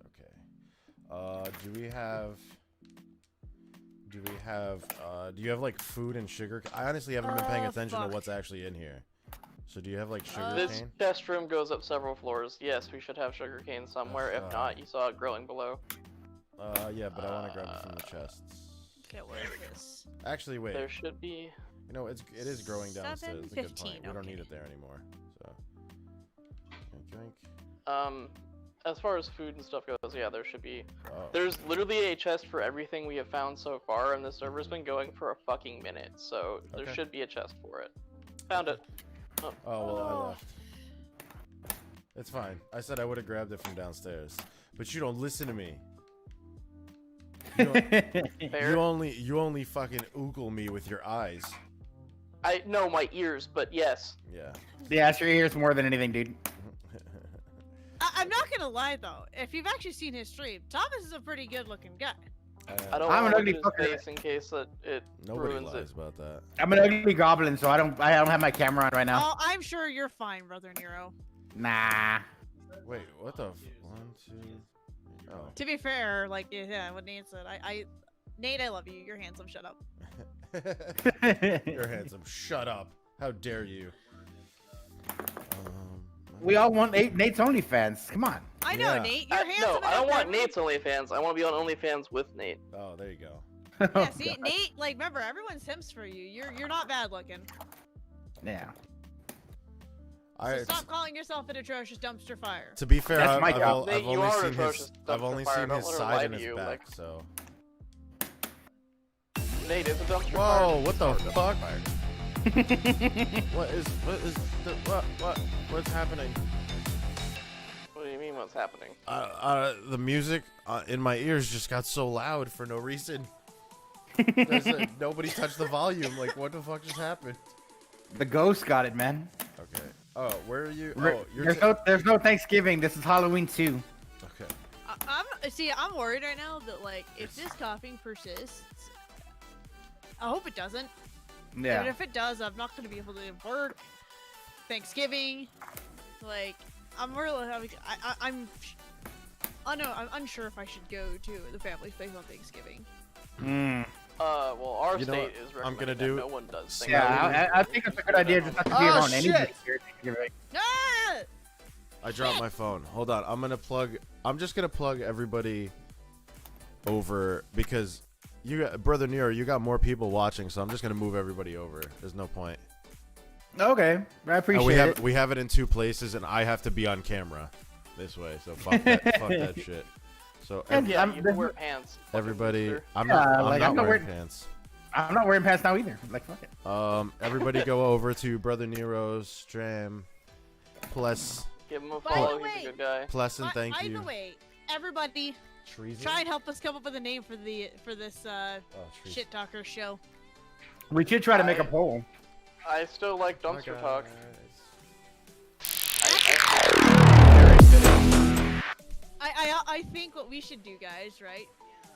okay. Do you have like food and sugar? I honestly haven't been paying attention to what's actually in here. So do you have like sugar This cane? test room goes up several floors. Yes, we should have sugarcane somewhere. If not, you saw it growing below. Yeah, but I want to grab it from the chests. Okay, where is this? Actually, wait. There should be. You know, it is growing downstairs. It's a good point. 7:15, We don't need okay. it there anymore. So, drink. As far as food and stuff goes, yeah, there should be. Oh. There's literally a chest for everything we have found so far, and the server's been going for a fucking minute, so there Okay. should be a chest for it. Found it. Oh well, I Oh. left. It's fine. I said I would have grabbed it from downstairs, but you don't listen to me. Fair. You only fucking oogle me with your eyes. I know my ears, but yes. Yeah. Yeah, it's your ears more than anything, dude. I'm not gonna lie though. If you've actually seen his stream, Thomas is a pretty good-looking guy. I don't I'm an want to ugly look at his fucker. face in case that it Nobody ruins lies it. about that. I'm an ugly goblin, so I don't have my camera on right now. Oh, I'm sure you're fine, Brother Nero. Nah. Wait, what the? 1, 2. Oh. To be fair, like yeah, what Nate said, Nate, I love you. You're handsome. Shut up. You're handsome. Shut up. How dare you? We all want Nate's OnlyFans. Come on. I know, Yeah. Nate. You're handsome. No, I don't enough want that- Nate's OnlyFans. I want to be on OnlyFans with Nate. Oh, there you go. Yeah, see, Nate. Like, remember, everyone simps for you. You're not bad looking. Yeah. So stop calling yourself an atrocious dumpster fire. To be fair, That's my job. I've Nate, you only are seen atrocious his, dumpster I've only fire. seen Don't his let her side lie and to his you, back, like- so. Nate is a dumpster Whoa, fire. what the fuck? What's happening? What do you mean? What's happening? The music in my ears just got so loud for no reason. Nobody touched the volume. Like, what the fuck just happened? The ghost got it, man. Okay. Oh, where are you? Oh, you're. There's no Thanksgiving. This is Halloween too. Okay. I'm worried right now that like if this coughing persists, I hope it doesn't. But Yeah. if it does, I'm not gonna be able to work. Thanksgiving, like I'm really I'm unsure if I should go to the family's place on Thanksgiving. Mm. Well, our You know state what is I'm gonna recommending do? that no one does. Thanksgiving. Yeah, I think it's a good idea just not to be Oh, around shit. anybody here. Thanksgiving. Ah! I dropped my phone. Hold on. I'm just gonna plug everybody over because you got Brother Nero. You got more people watching, so I'm just gonna move everybody over. There's no point. Okay, I appreciate it. We have it in 2 places, and I have to be on camera this way. So fuck that, fuck that shit. So And Yeah, I'm- you can wear pants. fucking everybody, loser. I'm Yeah, not like, I'm not wearing wearing- pants. I'm not wearing pants now either. Like fuck it. Everybody go over to Brother Nero's stream. Plus, Give him a By the follow. He's way- a good guy. and thank By you. the way, everybody, Treason? try and help us come up with a name for this Oh, treason. shit talker show. We should try to make a I- poll. I still like Bye, dumpster talk. guys. I think what we should do, guys, right?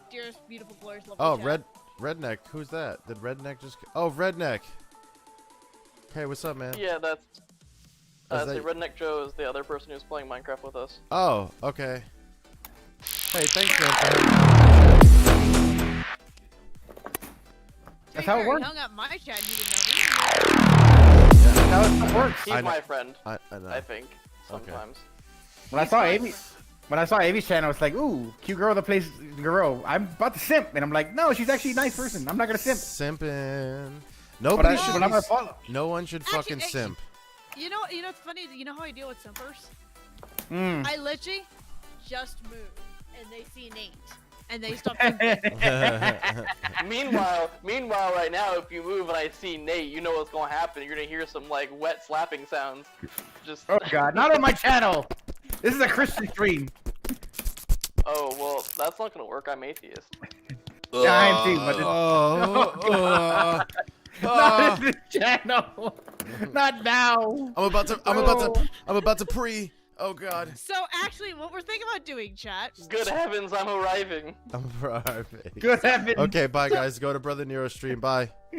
Dearest, beautiful, glorious, lovely. Oh, chat. Redneck. Who's that? Did Redneck just? Oh, Redneck. Hey, what's up, man? Yeah, that's. Is The that- Redneck Joe is the other person who's playing Minecraft with us. Oh, okay. Hey, thanks, man. for having- To That's be how it fair, works. He hung up my chat. You didn't know. That's how it works. He's I know. my friend, I know. I think. Sometimes. When I saw Avi's channel, it's like, ooh, cute girl that plays girl. I'm about to simp, and I'm like, no, she's actually a nice person. I'm not gonna simp. Simping. But, Nobody should. but I'm be- gonna follow. No one should Actually- fucking actually- simp. You know what's funny? You know how I deal with simpers? Mm. I literally just move, and they see Nate, and they stop simping. Meanwhile, right now, if you move and I see Nate, you know what's gonna happen. You're gonna hear some like wet slapping sounds. Just. Oh god, not on my channel. This is a Christian stream. Oh well, that's not gonna work. I'm atheist. Yeah, I am too, but it's not in this channel. Not now. I'm about to Oh God. So actually, what we're thinking about doing, chat. Good heavens, I'm arriving. I'm arriving. Good heavens. Okay, bye guys. Go to Brother Nero's stream. Bye.